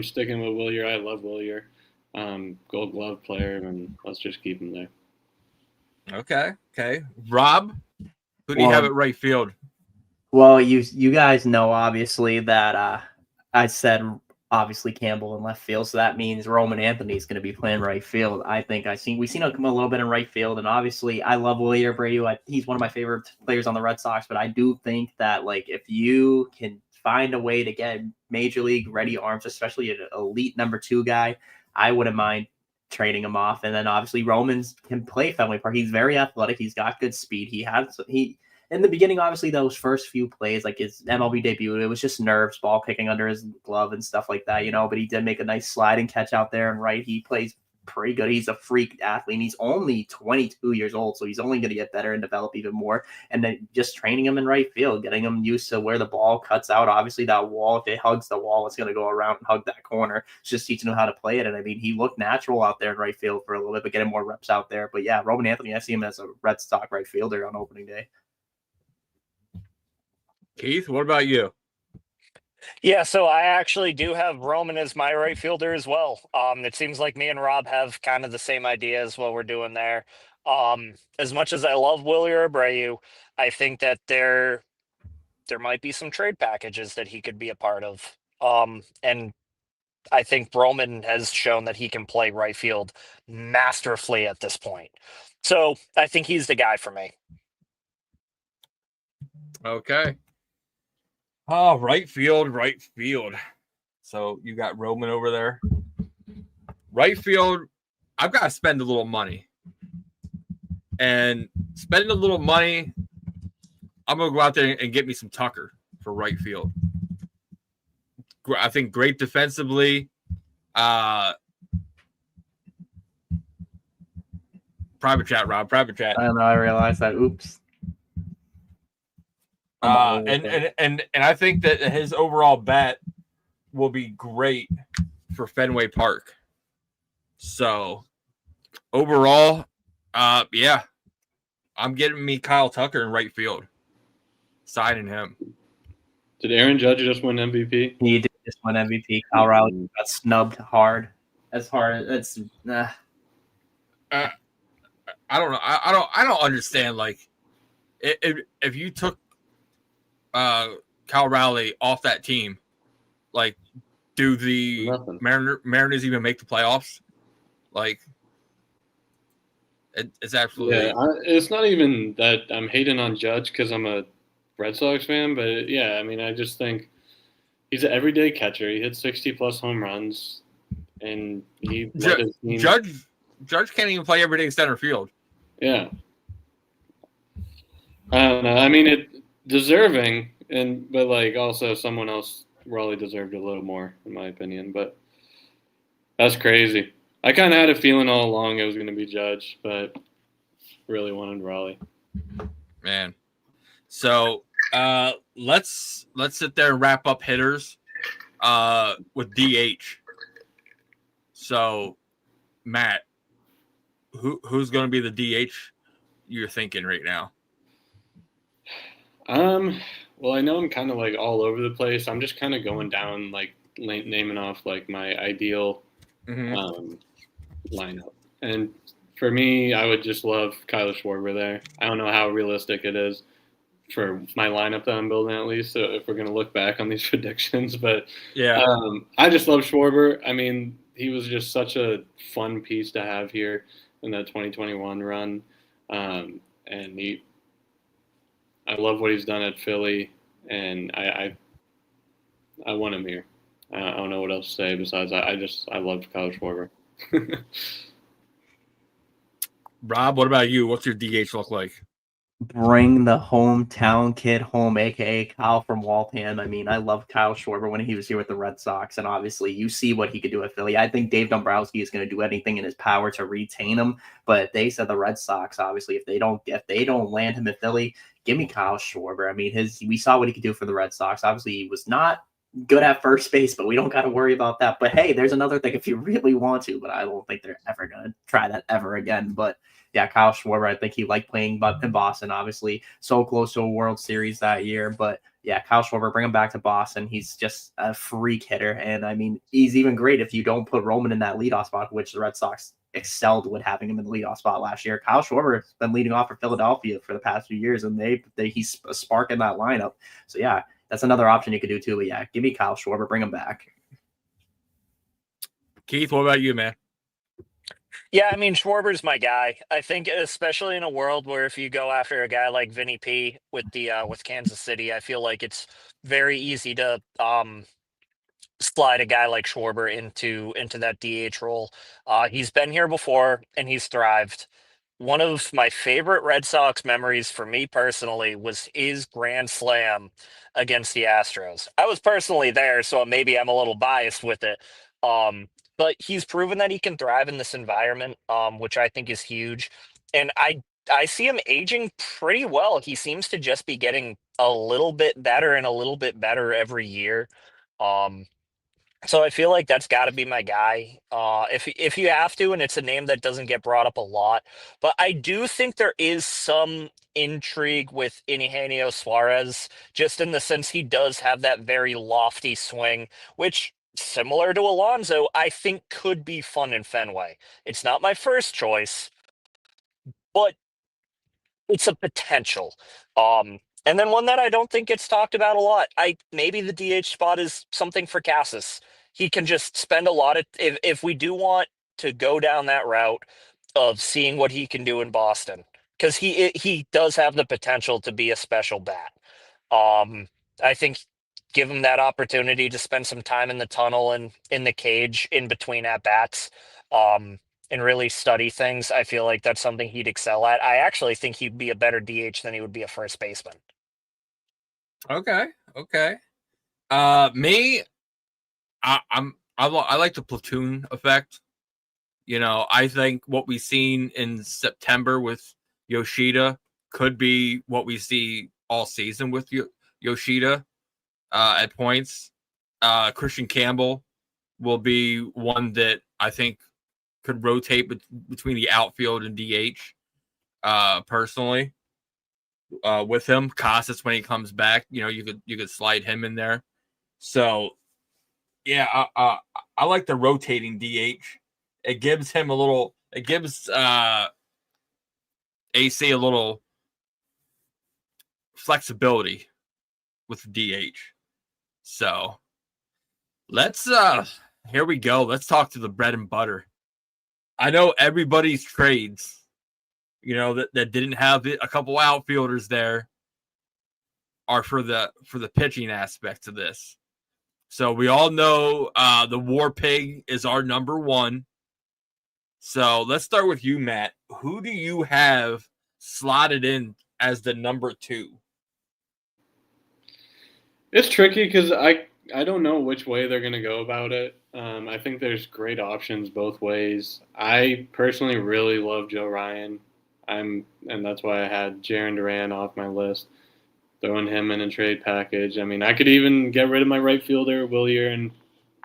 sticking with Willier. I love Willier. Gold Glove player, and let's just keep him there. Okay. Rob, who do you have at right field? Well, you guys know, obviously, that I said obviously Campbell in left field. So that means Roman Anthony is going to be playing right field. I think we've seen him a little bit in right field. And obviously I love Wilyer Abreu. He's one of my favorite players on the Red Sox, but I do think that like if you can find a way to get major league ready arms, especially an elite number 2 guy, I wouldn't mind trading him off. And then obviously Romans can play Fenway Park. He's very athletic. He's got good speed. He in the beginning, obviously, those first few plays, like his MLB debut, it was just nerves, ball kicking under his glove and stuff like that, but he did make a nice sliding catch out there and right. He plays pretty good. He's a freak athlete, and he's only 22 years old, so he's only going to get better and develop even more. And then just training him in right field, getting him used to where the ball cuts out. Obviously, that wall, if it hugs the wall, it's going to go around and hug that corner. It's just teaching him how to play it. And I mean, he looked natural out there in right field for a little bit, but getting more reps out there. But yeah, Roman Anthony, I see him as a Red Sox right fielder on opening day. Keith, what about you? Yeah, so I actually do have Roman as my right fielder as well. It seems like me and Rob have kind of the same idea as what we're doing there. As much as I love Wilyer Abreu, I think that there might be some trade packages that he could be a part of. And I think Roman has shown that he can play right field masterfully at this point. So I think he's the guy for me. Okay. Oh, right field. So you got Roman over there. Right field, I've got to spend a little money. And spending a little money, I'm going to go out there and get me some Tucker for right field. I think great defensively. Private chat, Rob. Private chat. I don't know. I realized that. Oops. And I think that his overall bet will be great for Fenway Park. So overall, yeah, I'm getting me Kyle Tucker in right field, signing him. Did Aaron Judge just win MVP? He did just win MVP. Kyle Rowley got snubbed hard. As hard as I don't know. I don't understand. Like, if you took Kyle Rowley off that team, like, do the Mariners even make the playoffs? Like, it's absolutely. It's not even that I'm hating on Judge because I'm a Red Sox fan, but yeah, I mean, I just think he's an everyday catcher. He hits 60+ home runs, and he Judge can't even play everyday center field. Yeah, I don't know. I mean, it deserving, but like also someone else probably deserved a little more, in my opinion. But that's crazy. I kind of had a feeling all along it was going to be Judge, but really wanted Raleigh. Man, so let's sit there and wrap up hitters with DH. So, Matt, who's going to be the DH you're thinking right now? Well, I know I'm kind of like all over the place. I'm just kind of going down, like naming off like my ideal lineup. And for me, I would just love Kyler Schwarber there. I don't know how realistic it is for my lineup that I'm building, at least, so if we're going to look back on these predictions. But yeah, I just love Schwarber. I mean, he was just such a fun piece to have here in that 2021 run. And I love what he's done at Philly, and I want him here. I don't know what else to say besides I love Kyle Schwarber. Rob, what about you? What's your DH look like? Bring the hometown kid home, a.k.a. Kyle from Waltham. I mean, I love Kyle Schwarber when he was here with the Red Sox, and obviously you see what he could do at Philly. I think Dave Dombrowski is going to do anything in his power to retain him, but they said the Red Sox, obviously, if they don't land him at Philly, give me Kyle Schwarber. I mean, we saw what he could do for the Red Sox. Obviously, he was not good at first base, but we don't got to worry about that. But hey, there's another thing if you really want to, but I don't think they're ever going to try that ever again. But yeah, Kyle Schwarber, I think he liked playing in Boston, obviously. So close to a World Series that year. But yeah, Kyle Schwarber, bring him back to Boston. He's just a freak hitter. And I mean, he's even great if you don't put Roman in that leadoff spot, which the Red Sox excelled with having him in the leadoff spot last year. Kyle Schwarber has been leading off for Philadelphia for the past few years, and he's a spark in that lineup. So yeah, that's another option you could do too. But yeah, give me Kyle Schwarber, bring him back. Keith, what about you, man? Yeah, I mean, Schwarber's my guy. I think, especially in a world where if you go after a guy like Vinny P with Kansas City, I feel like it's very easy to slide a guy like Schwarber into that DH role. He's been here before and he's thrived. One of my favorite Red Sox memories for me personally was his grand slam against the Astros. I was personally there, so maybe I'm a little biased with it. Um, but he's proven that he can thrive in this environment, which I think is huge. And I see him aging pretty well. He seems to just be getting a little bit better and a little bit better every year. Um, so I feel like that's got to be my guy. If you have to, and it's a name that doesn't get brought up a lot, but I do think there is some intrigue with Eugenio Suarez, just in the sense he does have that very lofty swing, which similar to Alonso, I think could be fun in Fenway. It's not my first choice, but it's a potential. And then one that I don't think gets talked about a lot. Maybe the DH spot is something for Cassis. He can just spend a lot of if we do want to go down that route of seeing what he can do in Boston, because he does have the potential to be a special bat. I think give him that opportunity to spend some time in the tunnel and in the cage in between at bats. And really study things. I feel like that's something he'd excel at. I actually think he'd be a better DH than he would be a first baseman. Okay. Me, I like the platoon effect. You know, I think what we've seen in September with Yoshida could be what we see all season with Yoshida at points. Christian Campbell will be one that I think could rotate between the outfield and DH. Personally, with him, Casas when he comes back, you know, you could slide him in there. So, yeah, I like the rotating DH. It gives him a little. It gives AC a little flexibility with DH. So, let's here we go. Let's talk to the bread and butter. I know everybody's trades, you know, that didn't have a couple outfielders there are for the pitching aspects of this. So we all know the War Pig is our number one. So let's start with you, Matt. Who do you have slotted in as the number two? It's tricky because I don't know which way they're going to go about it. I think there's great options both ways. I personally really love Joe Ryan. And that's why I had Jarren Duran off my list, throwing him in a trade package. I mean, I could even get rid of my right fielder, Willier, and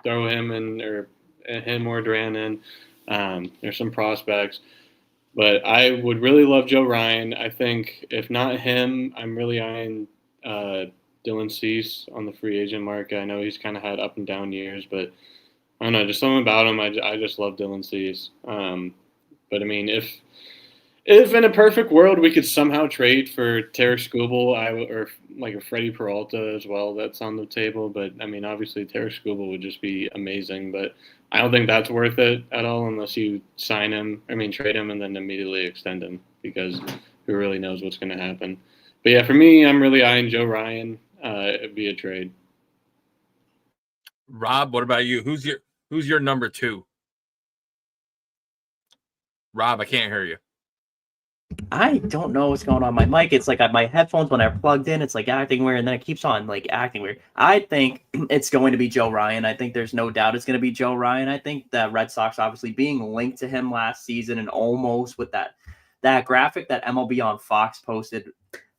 throw him in, or him or Duran in. There's some prospects. But I would really love Joe Ryan. I think if not him, I'm really eyeing Dylan Cease on the free agent market. I know he's kind of had up and down years, but I don't know, just something about him. I just love Dylan Cease. But I mean, if in a perfect world we could somehow trade for Tarik Skubal, or like a Freddie Peralta as well, that's on the table. But I mean, obviously Tarik Skubal would just be amazing. But I don't think that's worth it at all unless you trade him and then immediately extend him, because who really knows what's going to happen. But yeah, for me, I'm really eyeing Joe Ryan via trade. Rob, what about you? Who's your number two? Rob, I can't hear you. I don't know what's going on my mic. It's like my headphones, when they're plugged in, it's like acting weird, and then it keeps on like acting weird. I think it's going to be Joe Ryan. I think there's no doubt it's going to be Joe Ryan. I think the Red Sox obviously being linked to him last season, and almost with that graphic that MLB on Fox posted.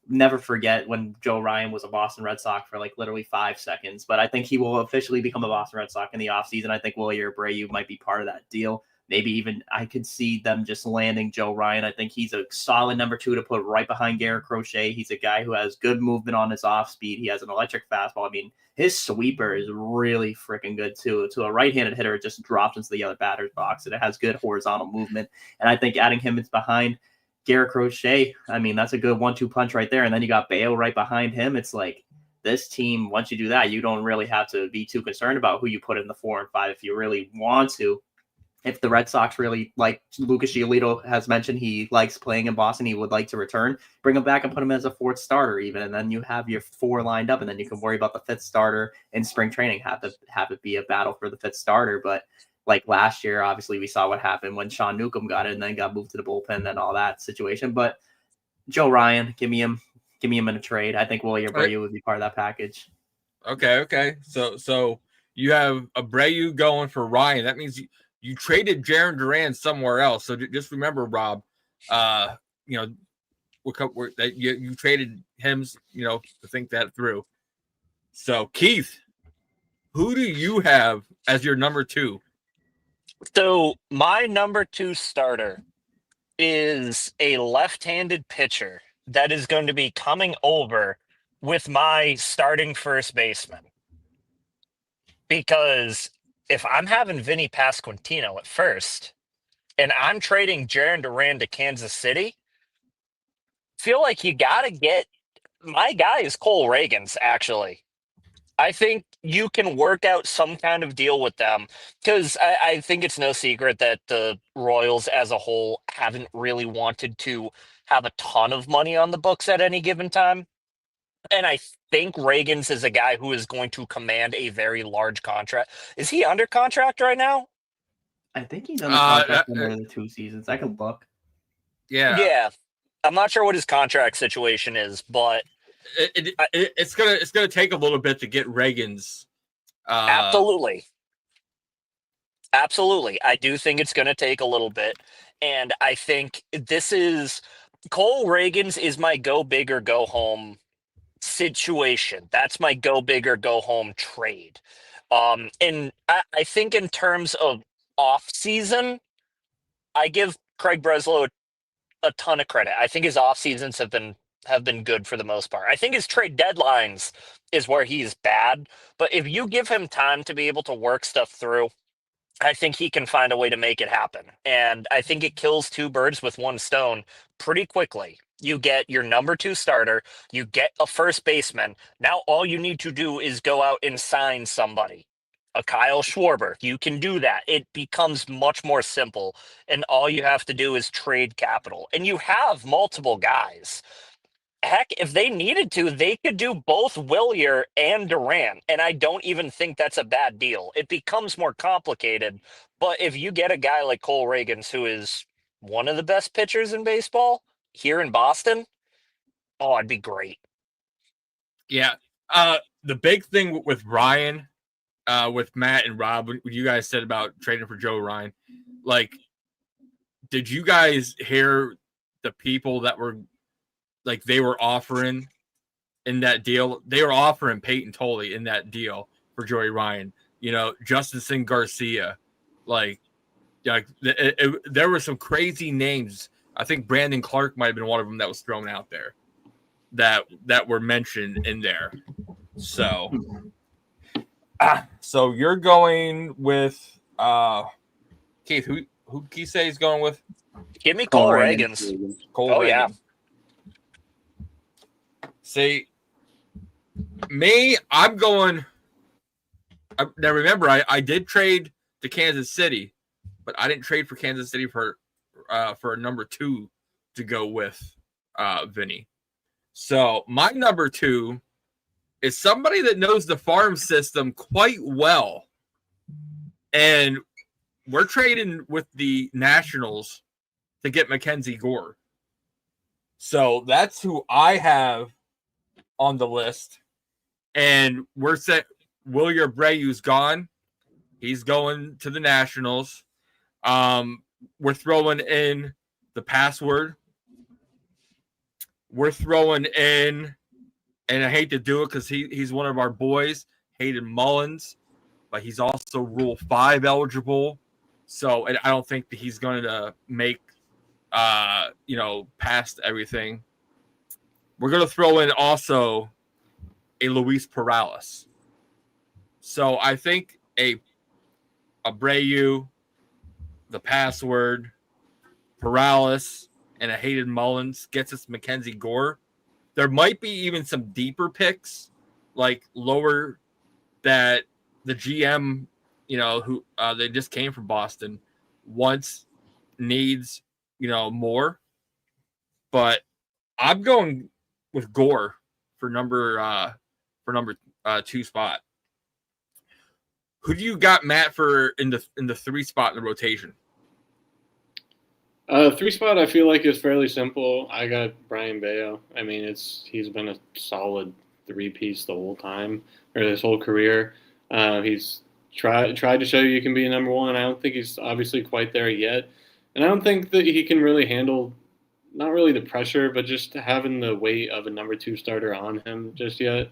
Never forget when Joe Ryan was a Boston Red Sox for like literally 5 seconds. But I think he will officially become a Boston Red Sox in the offseason. I think Willier Abreu might be part of that deal. Maybe even I could see them just landing Joe Ryan. I think he's a solid number two to put right behind Garrett Crochet. He's a guy who has good movement on his off speed. He has an electric fastball. I mean, his sweeper is really freaking good too. To a right-handed hitter, it just drops into the other batter's box, and it has good horizontal movement. And I think adding him is behind Garrett Crochet, I mean, that's a good 1-2 punch right there. And then you got Bale right behind him. It's like this team, once you do that, you don't really have to be too concerned about who you put in the 4 and 5 if you really want to. if the Red Sox really, like Lucas Giolito has mentioned, he likes playing in Boston, he would like to return, bring him back and put him as a fourth starter even, and then you have your 4 lined up, and then you can worry about the 5th starter in spring training, have it be a battle for the 5th starter. But like last year, obviously we saw what happened when Sean Newcomb got it and then got moved to the bullpen and all that situation. But Joe Ryan, give me him in a trade. I think Wilyer Abreu would be part of that package. Okay. So you have Abreu going for Ryan. That means you traded Jarren Duran somewhere else. So just remember, Rob, you traded him, to think that through. So Keith, who do you have as your number 2? So my number 2 starter is a left-handed pitcher that is going to be coming over with my starting first baseman. Because if I'm having Vinny Pasquantino at first and I'm trading Jarren Duran to Kansas City, feel like you got to get my guy is Cole Reagans, actually. I think you can work out some kind of deal with them because I think it's no secret that the Royals as a whole haven't really wanted to have a ton of money on the books at any given time. And I think Reagans is a guy who is going to command a very large contract. Is he under contract right now? I think he's under contract for the 2 seasons. I could look. Yeah. I'm not sure what his contract situation is, but it's gonna take a little bit to get Reagans. Absolutely. I do think it's going to take a little bit, and I think Cole Reagans is my go big or go home situation. That's my go big or go home trade. And I think in terms of off season, I give Craig Breslow a ton of credit. I think his off seasons have been good for the most part. I think his trade deadlines is where he's bad, but if you give him time to be able to work stuff through, I think he can find a way to make it happen. And I think it kills 2 birds with 1 stone pretty quickly. You get your number 2 starter, you get a first baseman. Now all you need to do is go out and sign somebody. A Kyle Schwarber. You can do that. It becomes much more simple. And all you have to do is trade capital. And you have multiple guys. Heck, if they needed to, they could do both Wilyer and Duran. And I don't even think that's a bad deal. It becomes more complicated. But if you get a guy like Cole Reagans, who is one of the best pitchers in baseball here in Boston, it'd be great. Yeah. The big thing with Ryan, with Matt and Rob, what you guys said about trading for Joe Ryan, like, did you guys hear the people that were like they were offering in that deal? They were offering Peyton Tolley in that deal for Joey Ryan. Justin Sin Garcia, there were some crazy names. I think Brandon Clark might have been one of them that was thrown out there that were mentioned in there. So you're going with Keith. Who Keith say he's going with? Give me Cole Reagans. Cole Reagans. Yeah. See, me, I'm going. Now remember, I did trade to Kansas City, but I didn't trade for Kansas City for a number 2 to go with Vinny. So my number 2 is somebody that knows the farm system quite well, and we're trading with the Nationals to get Mackenzie Gore. So that's who I have on the list. And we're set. Wilyer Abreu's gone. He's going to the Nationals. We're throwing in the password. We're throwing in, and I hate to do it because he's one of our boys, Hayden Mullins, but he's also Rule 5 eligible. So and I don't think that he's going to make, past everything. We're going to throw in also a Luis Perales. So I think a Abreu, the password, Perales, and a Hayden Mullins gets us Mackenzie Gore. There might be even some deeper picks, like lower, that the GM, who they just came from Boston, needs, more. But I'm going with Gore for number 2 spot. Who do you got, Matt, for in the 3 spot in the rotation? 3 spot I feel like is fairly simple. I got Brian Bayo. I mean, he's been a solid 3-piece the whole time, or this whole career. He's tried to show you can be a number 1. I don't think he's obviously quite there yet, and I don't think that he can really handle not really the pressure, but just having the weight of a number 2 starter on him just yet,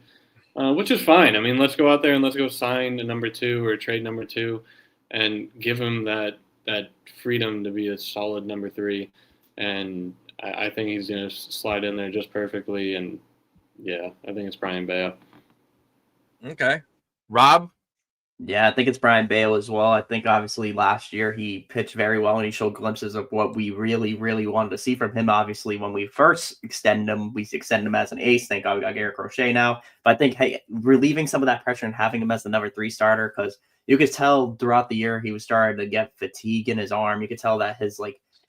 which is fine. I mean, let's go out there and let's go sign a number 2 or trade number 2, and give him that freedom to be a solid number 3, and I think he's going to slide in there just perfectly. And yeah, I think it's Brian Bayo. Okay, Rob. Yeah, I think it's Brian Bale as well. I think obviously last year he pitched very well and he showed glimpses of what we really, really wanted to see from him. Obviously, when we first extended him, we extended him as an ace. Thank God we got Garrett Crochet now. But I think, hey, relieving some of that pressure and having him as the number 3 starter, because you could tell throughout the year he was starting to get fatigue in his arm. You could tell that his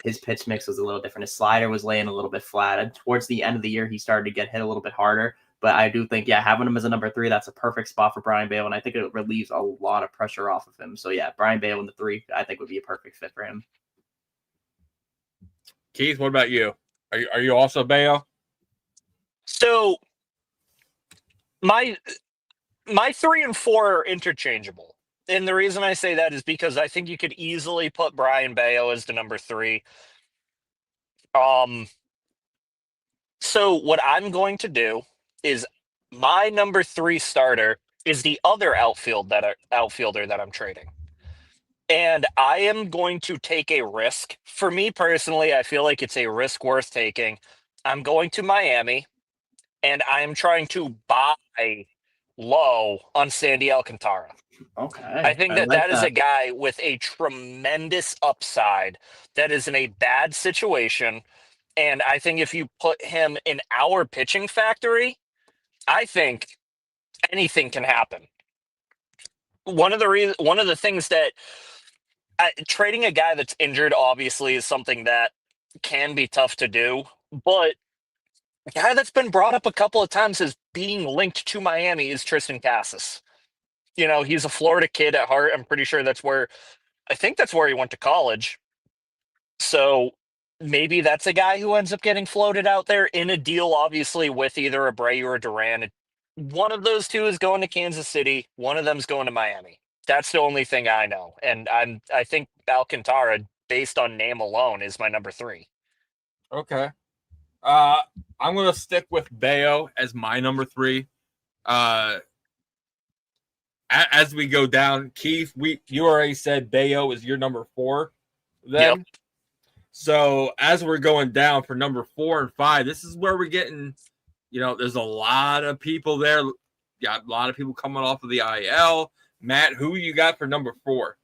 pitch mix was a little different. His slider was laying a little bit flat. And towards the end of the year, he started to get hit a little bit harder. But I do think, having him as a number 3, that's a perfect spot for Brian Bale, and I think it relieves a lot of pressure off of him. So, Brian Bale in the 3, I think would be a perfect fit for him. Keith, what about you? Are you also Bale? So, my 3 and 4 are interchangeable. And the reason I say that is because I think you could easily put Brian Bale as the number 3. So what I'm going to do is my number 3 starter is the other outfielder that I'm trading. And I am going to take a risk. For me personally, I feel like it's a risk worth taking. I'm going to Miami, and I am trying to buy low on Sandy Alcantara. Okay. I think that is a guy with a tremendous upside that is in a bad situation. And I think if you put him in our pitching factory, I think anything can happen. One of the things that trading a guy that's injured obviously is something that can be tough to do, but a guy that's been brought up a couple of times as being linked to Miami is Tristan Casas. He's a Florida kid at heart. I'm pretty sure that's where he went to college. So maybe that's a guy who ends up getting floated out there in a deal, obviously, with either Abreu or Duran. One of those 2 is going to Kansas City. One of them's going to Miami. That's the only thing I know. And I think Alcantara, based on name alone, is my number 3. Okay. I'm going to stick with Bayo as my number 3. As we go down, Keith, you already said Bayo is your number 4 then. Yep. So as we're going down for number 4 and 5, this is where we're getting, there's a lot of people there. Got a lot of people coming off of the IL. Matt, who you got for number 4?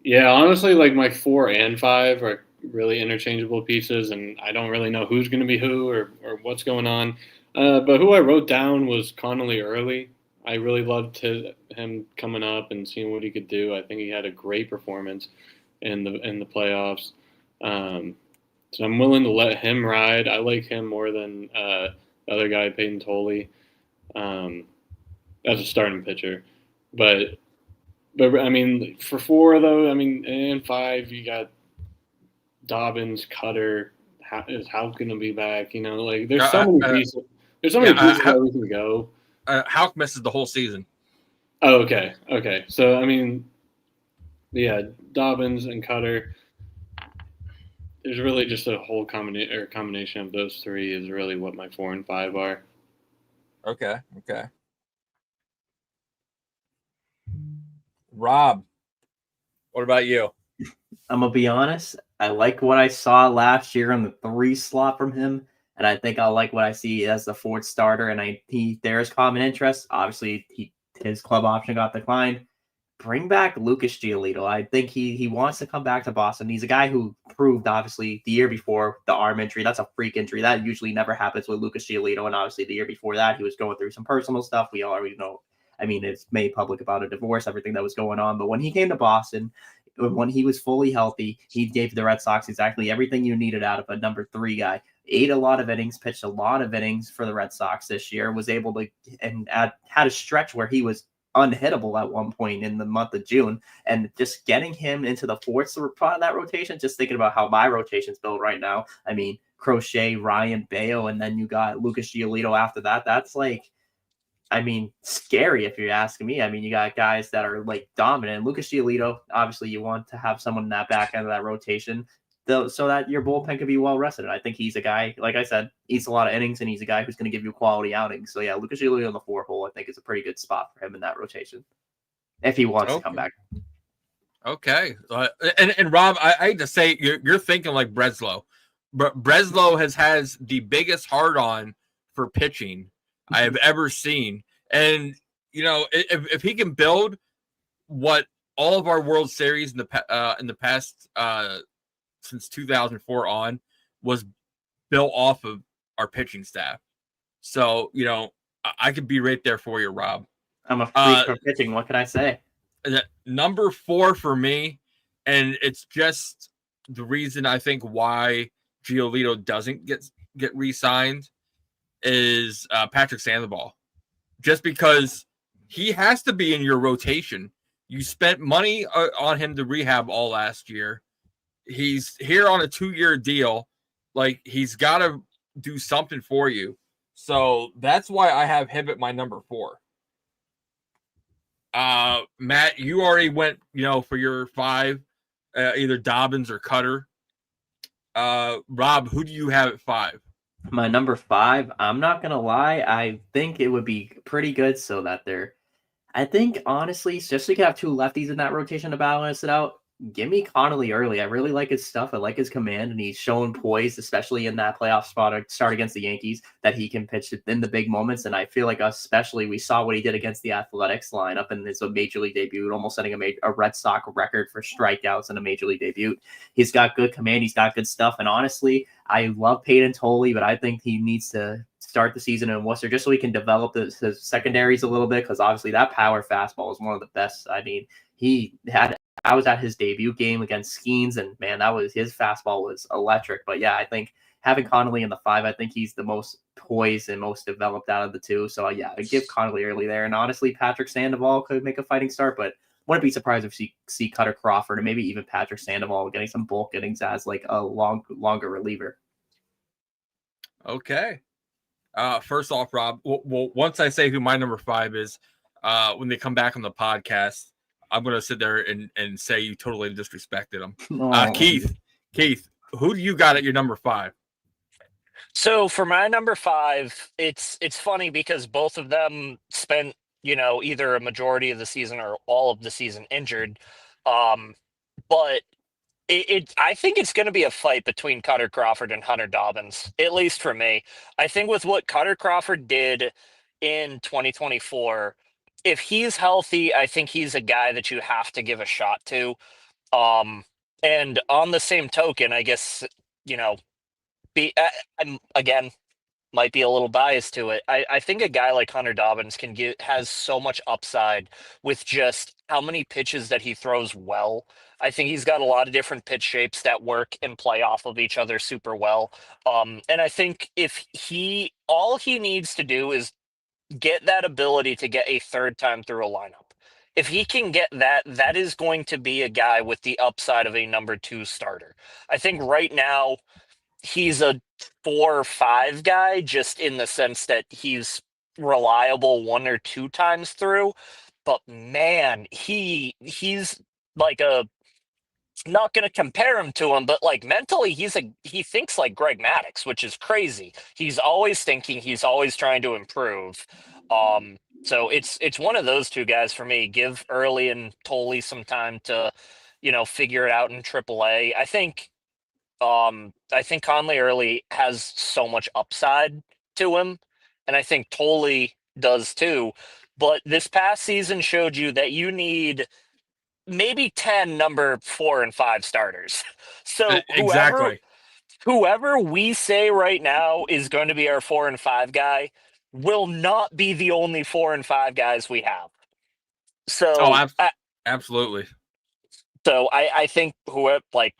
Yeah, honestly, like my 4 and 5 are really interchangeable pieces, and I don't really know who's going to be who or what's going on. But who I wrote down was Connolly Early. I really loved him coming up and seeing what he could do. I think he had a great performance in the playoffs. So I'm willing to let him ride. I like him more than the other guy, Peyton Tolley, as a starting pitcher. But I mean, for 4 though, I mean, and 5, you got Dobbins, Cutter. Is Houck going to be back? There's so many pieces. There's so many pieces that we can go. Houck misses the whole season. Oh, okay. So I mean, yeah, Dobbins and Cutter. There's really just a whole combination of those 3 is really what my 4 and 5 are. Okay. Rob, what about you? I'm going to be honest. I like what I saw last year in the 3 slot from him, and I think I'll like what I see as the 4th starter. And there's common interest. Obviously, his club option got declined. Bring back Lucas Giolito. I think he wants to come back to Boston. He's a guy who proved, obviously, the year before the arm injury. That's a freak injury. That usually never happens with Lucas Giolito. And obviously, the year before that, he was going through some personal stuff. We already know. I mean, it's made public about a divorce, everything that was going on. But when he came to Boston, when he was fully healthy, he gave the Red Sox exactly everything you needed out of a number 3 guy. Ate a lot of innings, pitched a lot of innings for the Red Sox this year, was able to had a stretch where he was unhittable at one point in the month of June. And just getting him into the fourth spot of that rotation, just thinking about how my rotation's built right now. I mean, Crochet, Ryan, Bale, and then you got Lucas Giolito after that. That's like, I mean, scary if you're asking me. I mean, you got guys that are like dominant. Lucas Giolito, obviously, you want to have someone in that back end of that rotation, though, so that your bullpen can be well rested. And I think he's a guy, like I said, eats a lot of innings, and he's a guy who's going to give you quality outings. So yeah, Lucas Giolito on the 4 hole, I think, is a pretty good spot for him in that rotation if he wants to come back. Okay, and Rob, I hate to say you're thinking like Breslow, but Breslow has the biggest hard on for pitching I have ever seen. And, you know, if he can build what all of our World Series in the past since 2004 on was built off of our pitching staff. So, you know, I could be right there for you, Rob. I'm a freak for pitching. What can I say? Number 4 for me, and it's just the reason I think why Giolito doesn't get re-signed, is Patrick Sandoval. Just because he has to be in your rotation. You spent money on him to rehab all last year. He's here on a 2-year deal. Like, he's got to do something for you. So that's why I have him at my number 4. Matt, you already went, you know, for your 5, either Dobbins or Cutter. Rob, who do you have at 5? My number 5, I'm not going to lie, I think it would be pretty good so that I think, honestly, just so you can have 2 lefties in that rotation to balance it out, give me Connolly early. I really like his stuff. I like his command, and he's shown poised, especially in that playoff start against the Yankees, that he can pitch in the big moments. And I feel like especially we saw what he did against the Athletics lineup in his major league debut, almost setting a Red Sox record for strikeouts in a major league debut. He's got good command. He's got good stuff. And honestly, I love Peyton Tolley, but I think he needs to start the season in Worcester just so he can develop his secondaries a little bit, because obviously that power fastball is one of the best. I mean, I was at his debut game against Skeens, and man, his fastball was electric. But yeah, I think having Connolly in the 5, I think he's the most poised and most developed out of the 2. So yeah, I give Connolly early there. And honestly, Patrick Sandoval could make a fighting start, but wouldn't be surprised if you see Cutter Crawford and maybe even Patrick Sandoval getting some bulk innings as like a longer reliever. Okay. First off, Rob, well, once I say who my number 5 is, when they come back on the podcast, I'm going to sit there and say you totally disrespected him. Keith, who do you got at your number 5? So for my number 5, it's funny because both of them spent, you know, either a majority of the season or all of the season injured. But I think it's going to be a fight between Cutter Crawford and Hunter Dobbins, at least for me. I think with what Cutter Crawford did in 2024, if he's healthy, I think he's a guy that you have to give a shot to. And on the same token, I guess, you know, I'm again might be a little biased to it. I think a guy like Hunter Dobbins has so much upside with just how many pitches that he throws well. I think he's got a lot of different pitch shapes that work and play off of each other super well. And I think if all he needs to do is get that ability to get a third time through a lineup. If he can get that, that is going to be a guy with the upside of a number 2 starter. I think right now he's a 4 or 5 guy, just in the sense that he's reliable 1 or 2 times through. But man, he's like not going to compare him to him, but like mentally, he thinks like Greg Maddux, which is crazy. He's always thinking, he's always trying to improve. So it's one of those 2 guys for me. Give Early and Tolley some time to, you know, figure it out in AAA. I think Conley Early has so much upside to him, and I think Tolley does too. But this past season showed you that you need maybe 10 number 4 and 5 starters. So Exactly. whoever we say right now is going to be our 4 and 5 guy will not be the only 4 and 5 guys we have. So absolutely. So I think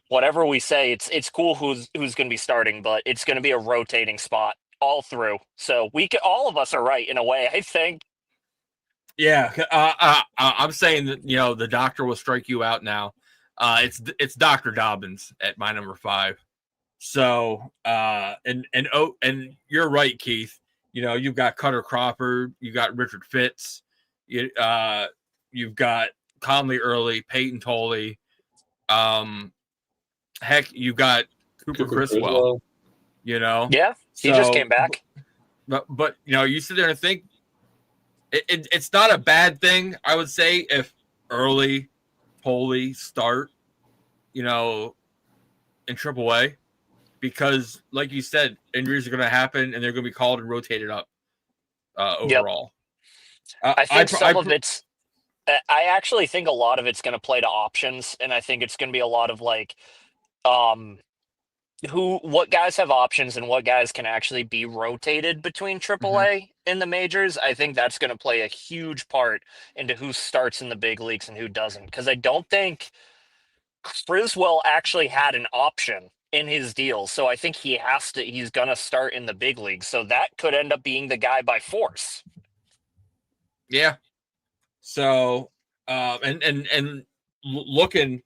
whatever we say, it's cool who's going to be starting, but it's going to be a rotating spot all through. So all of us are right in a way, I think. Yeah, I'm saying that the doctor will strike you out now. It's Dr. Dobbins at my number 5. So and you're right, Keith. You've got Cutter Crawford, you've got Richard Fitz, you've got Conley Early, Peyton Tolley. Heck, you've got Cooper Criswell. Yeah, he so, just came back. But you sit there and think it's not a bad thing. I would say if Early, Tolley start, in AAA, because like you said, injuries are going to happen and they're going to be called and rotated up overall. Yep. I think some of it's. I actually think a lot of it's going to play to options, and I think it's going to be a lot of what guys have options and what guys can actually be rotated between AAA and the majors. I think that's going to play a huge part into who starts in the big leagues and who doesn't, because I don't think Criswell actually had an option in his deal. So I think he's going to start in the big leagues. So that could end up being the guy by force. Yeah. So, and looking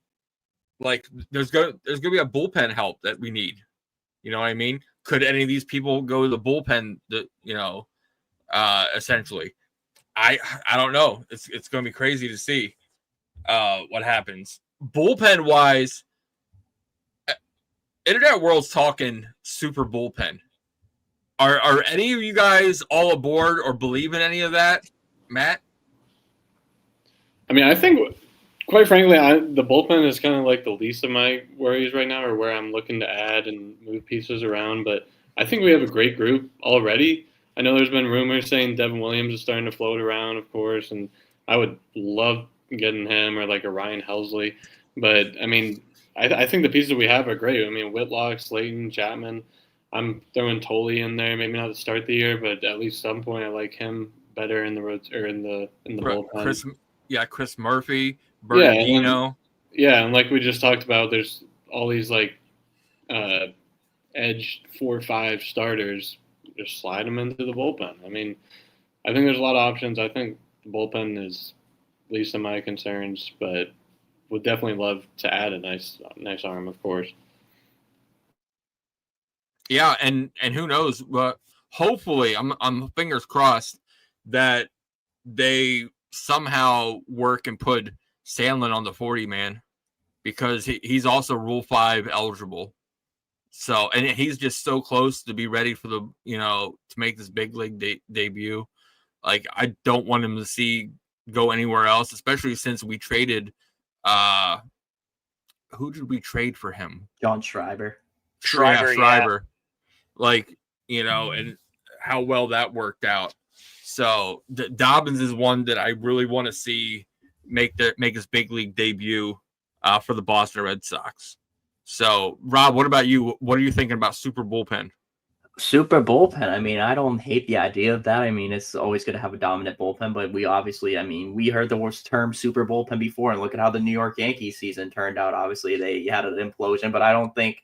like there's going to be a bullpen help that we need. You know what I mean? Could any of these people go to the bullpen? Essentially, I don't know. It's going to be crazy to see what happens. Bullpen wise, Internet World's talking super bullpen. Are any of you guys all aboard or believe in any of that, Matt? I mean, I think, quite frankly, the bullpen is kind of like the least of my worries right now, or where I'm looking to add and move pieces around. But I think we have a great group already. I know there's been rumors saying Devin Williams is starting to float around, of course, and I would love getting him or like a Ryan Helsley. But, I mean, I think the pieces we have are great. I mean, Whitlock, Slayton, Chapman. I'm throwing Tolley in there, maybe not to start the year, but at least some point I like him better in the bullpen. Chris Murphy, Bernardino. And like we just talked about, there's all these edge 4 or 5 starters. Just slide them into the bullpen. I mean, I think there's a lot of options. I think the bullpen is least of my concerns, but would definitely love to add a nice arm, of course. Yeah, and who knows? But hopefully, I'm fingers crossed that they somehow work and put Sandlin on the 40-man, because he's also Rule 5 eligible. So, and he's just so close to be ready for to make this big league debut. Like, I don't want him to go anywhere else, especially since we traded. Who did we trade for him? John Schreiber. Schreiber. Yeah. Like, and how well that worked out. So Dobbins is one that I really want to see make his big league debut for the Boston Red Sox. So, Rob, what about you? What are you thinking about super bullpen? Super bullpen. I mean, I don't hate the idea of that. I mean, it's always good to have a dominant bullpen, but we heard the term super bullpen before, and look at how the New York Yankees season turned out. Obviously, they had an implosion, but I don't think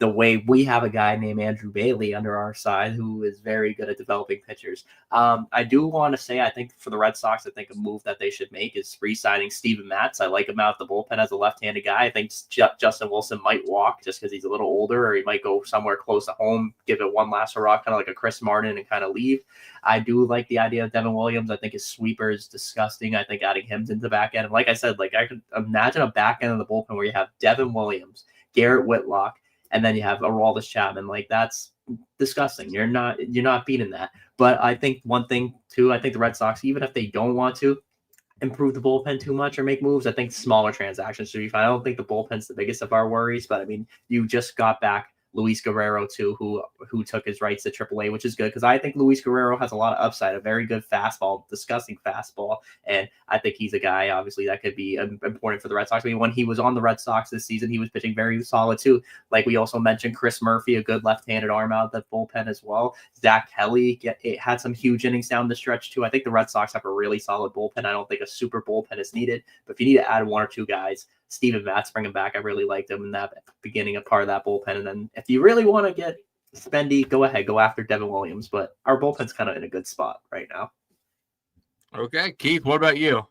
the way we have a guy named Andrew Bailey under our side who is very good at developing pitchers. I do want to say, I think for the Red Sox, I think a move that they should make is re-signing Steven Matz. I like him out the bullpen as a left-handed guy. I think Justin Wilson might walk just because he's a little older, or he might go somewhere close to home, give it one last hurrah, kind of like a Chris Martin, and kind of leave. I do like the idea of Devin Williams. I think his sweeper is disgusting. I think adding him into the back end. And like I said, I could imagine a back end of the bullpen where you have Devin Williams, Garrett Whitlock, and then you have Aroldis Chapman. Like, that's disgusting. You're not beating that. But I think one thing too, I think the Red Sox, even if they don't want to improve the bullpen too much or make moves, I think smaller transactions should be fine. I don't think the bullpen's the biggest of our worries, but I mean, you just got back Luis Guerrero too, who took his rights to AAA, which is good because I think Luis Guerrero has a lot of upside, a very good fastball, disgusting fastball, and I think he's a guy obviously that could be important for the Red Sox. I mean, when he was on the Red Sox this season, he was pitching very solid too. Like we also mentioned, Chris Murphy, a good left-handed arm out of the bullpen as well. Zach Kelly had some huge innings down the stretch too. I think the Red Sox have a really solid bullpen. I don't think a super bullpen is needed, but if you need to add 1 or 2 guys, Steven Matz bringing back. I really liked him in that beginning of part of that bullpen. And then if you really want to get spendy, go ahead, go after Devin Williams. But our bullpen's kind of in a good spot right now. Okay, Keith, what about you?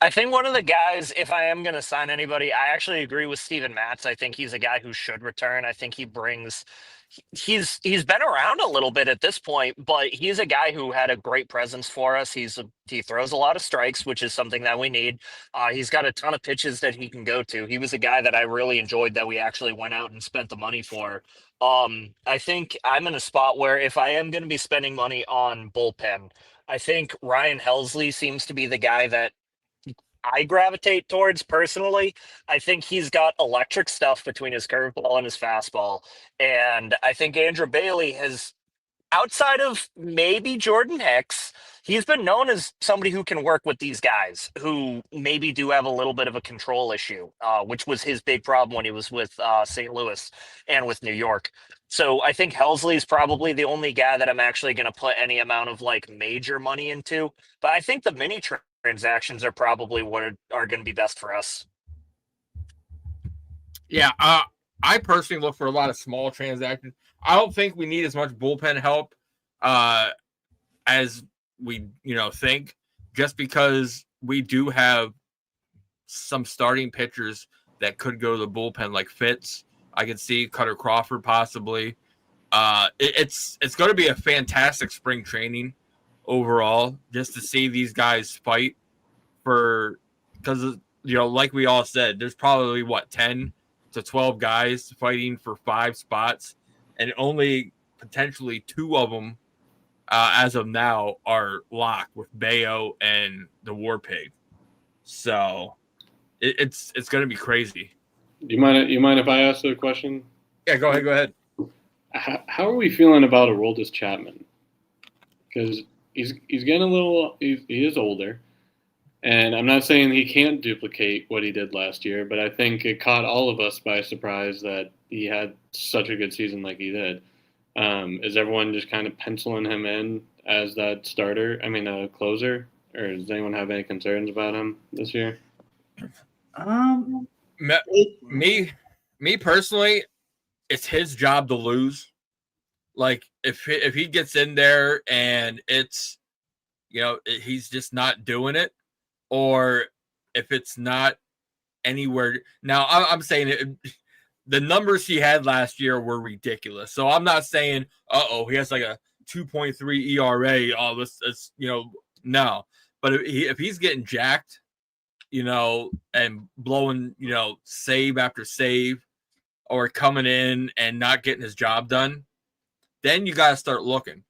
I think one of the guys, if I am going to sign anybody, I actually agree with Steven Matz. I think he's a guy who should return. I think he brings he's been around a little bit at this point, but he's a guy who had a great presence for us. He throws a lot of strikes, which is something that we need. He's got a ton of pitches that he can go to. He was a guy that I really enjoyed that we actually went out and spent the money for. I think I'm in a spot where if I am going to be spending money on bullpen, I think Ryan Helsley seems to be the guy that I gravitate towards personally. I think he's got electric stuff between his curveball and his fastball. And I think Andrew Bailey has, outside of maybe Jordan Hicks, he's been known as somebody who can work with these guys who maybe do have a little bit of a control issue, which was his big problem when he was with St. Louis and with New York. So I think Helsley is probably the only guy that I'm actually going to put any amount of like major money into. But I think the mini transactions are probably what are going to be best for us. Yeah, I personally look for a lot of small transactions. I don't think we need as much bullpen help as we think, just because we do have some starting pitchers that could go to the bullpen, like Fitz. I could see Cutter Crawford possibly. It's going to be a fantastic spring training overall, just to see these guys fight because like we all said, there's probably 10 to 12 guys fighting for 5 spots, and only potentially 2 of them as of now are locked with Bayo and the War Pig. So it's going to be crazy. You mind if I ask a question? Yeah, go ahead. How are we feeling about Aroldis Chapman? Because he's getting a little. He is older, and I'm not saying he can't duplicate what he did last year, but I think it caught all of us by surprise that he had such a good season like he did. Is everyone just kind of penciling him in as that starter? I mean, a closer, or does anyone have any concerns about him this year? Me personally, it's his job to lose. Like if he gets in there and it's he's just not doing it, or if it's not anywhere. Now I'm saying the numbers he had last year were ridiculous. So I'm not saying he has like a 2.3 ERA. Oh, this no. But if he's getting jacked, and blowing, save after save, or coming in and not getting his job done, then you got to start looking.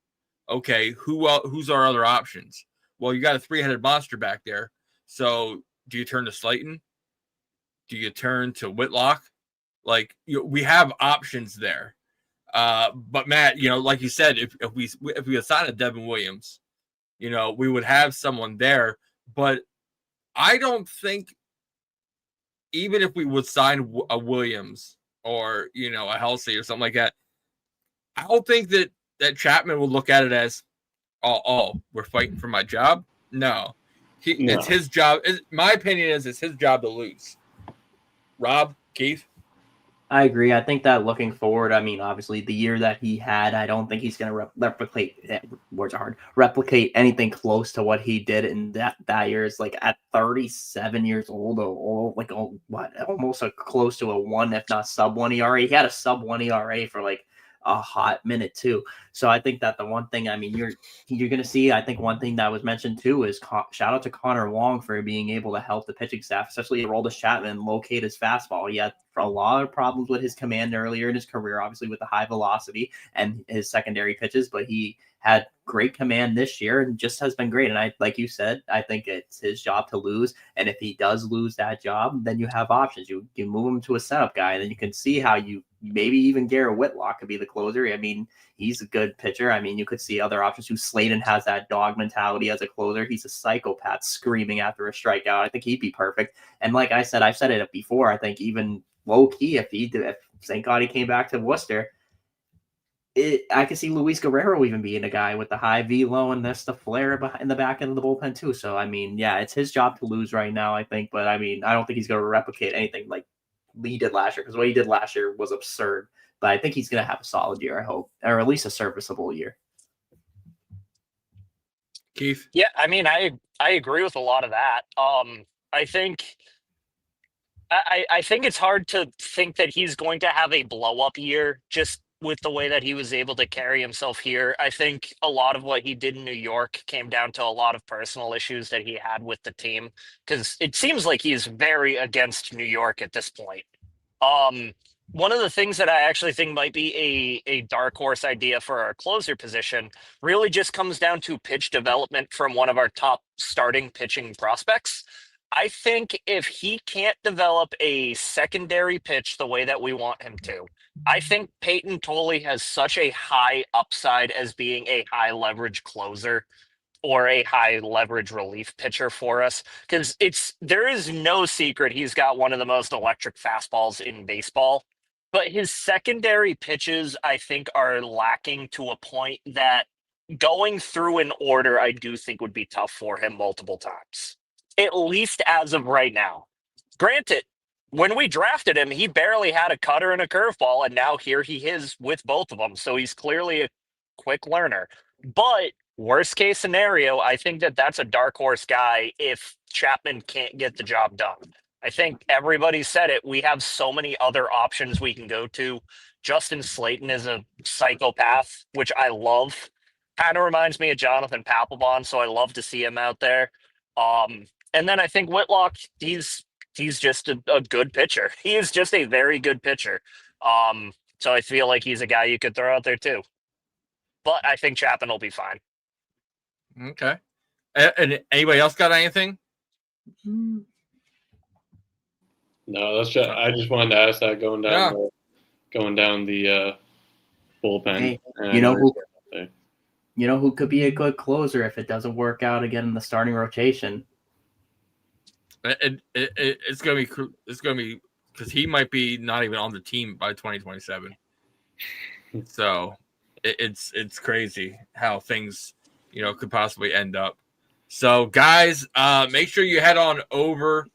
Okay, who's our other options? Well, you got a 3-headed monster back there. So do you turn to Slayton? Do you turn to Whitlock? Like, we have options there. But Matt, like you said, if we assign a Devin Williams, we would have someone there. But I don't think, even if we would sign a Williams or, a Helsley or something like that, I don't think that Chapman would look at it as, we're fighting for my job. No. It's his job. My opinion is it's his job to lose. Rob, Keith? I agree. I think that looking forward, I mean, obviously the year that he had, I don't think he's going to replicate anything close to what he did in that year. Is like at 37 years old, almost close to a 1, if not sub 1 ERA. He had a sub 1 ERA for like a hot minute too. So I think that the one thing, I mean, you're going to see, I think one thing that was mentioned too is shout out to Connor Wong for being able to help the pitching staff, especially Aroldis Chapman, locate his fastball. He had a lot of problems with his command earlier in his career, obviously with the high velocity and his secondary pitches, but he had great command this year and just has been great. And like you said, I think it's his job to lose. And if he does lose that job, then you have options. You move him to a setup guy, and then you can see how maybe even Garrett Whitlock could be the closer. I mean, he's a good pitcher. I mean, you could see other options who Slayton has that dog mentality as a closer. He's a psychopath screaming after a strikeout. I think he'd be perfect. And like I said, I've said it before, I think even low key, if thank God he came back to Worcester, I can see Luis Guerrero even being a guy with the high velo and there's the flare behind the back end of the bullpen too. So I mean, yeah, it's his job to lose right now, I think. But I mean, I don't think he's going to replicate anything like Lee did last year, because what he did last year was absurd. But I think he's going to have a solid year, I hope, or at least a serviceable year. Keith? Yeah, I mean, I agree with a lot of that. I think I think it's hard to think that he's going to have a blow up year just with the way that he was able to carry himself here. I think a lot of what he did in New York came down to a lot of personal issues that he had with the team, because it seems like he's very against New York at this point. One of the things that I actually think might be a dark horse idea for our closer position really just comes down to pitch development from one of our top starting pitching prospects. I think if he can't develop a secondary pitch the way that we want him to, I think Peyton Tolley has such a high upside as being a high leverage closer or a high leverage relief pitcher for us, because there is no secret he's got one of the most electric fastballs in baseball, but his secondary pitches I think are lacking to a point that going through an order I do think would be tough for him multiple times, at least as of right now. Granted, when we drafted him, he barely had a cutter and a curveball, and now here he is with both of them. So he's clearly a quick learner. But worst case scenario, I think that that's a dark horse guy if Chapman can't get the job done. I think everybody said it. We have so many other options we can go to. Justin Slayton is a psychopath, which I love. Kind of reminds me of Jonathan Papelbon, so I love to see him out there. And then I think Whitlock, he's just a good pitcher. He is just a very good pitcher. So I feel like he's a guy you could throw out there too. But I think Chapman will be fine. Okay. And anybody else got anything? No, that's just. I just wanted to ask that going down the bullpen. Hey, and you know who could be a good closer if it doesn't work out again in the starting rotation? It's gonna be because he might be not even on the team by 2027. So it's crazy how things could possibly end up. So guys, make sure you head on over.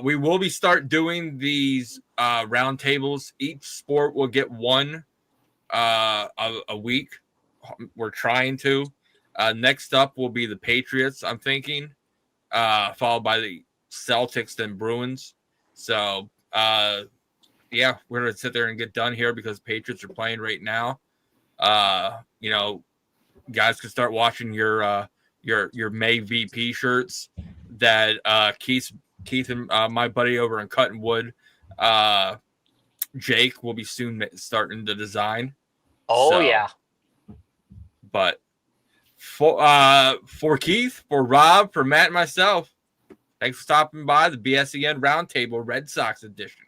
We will be start doing these roundtables. Each sport will get one a week. We're trying to. Next up will be the Patriots, I'm thinking, followed by the Celtics, then Bruins. So, yeah, we're going to sit there and get done here because Patriots are playing right now. Guys can start watching your May VP shirts that Keith and my buddy over in Cottonwood, Jake, will be soon starting to design. Oh, yeah. But for Keith, for Rob, for Matt, and myself, thanks for stopping by the BSEN Roundtable Red Sox Edition.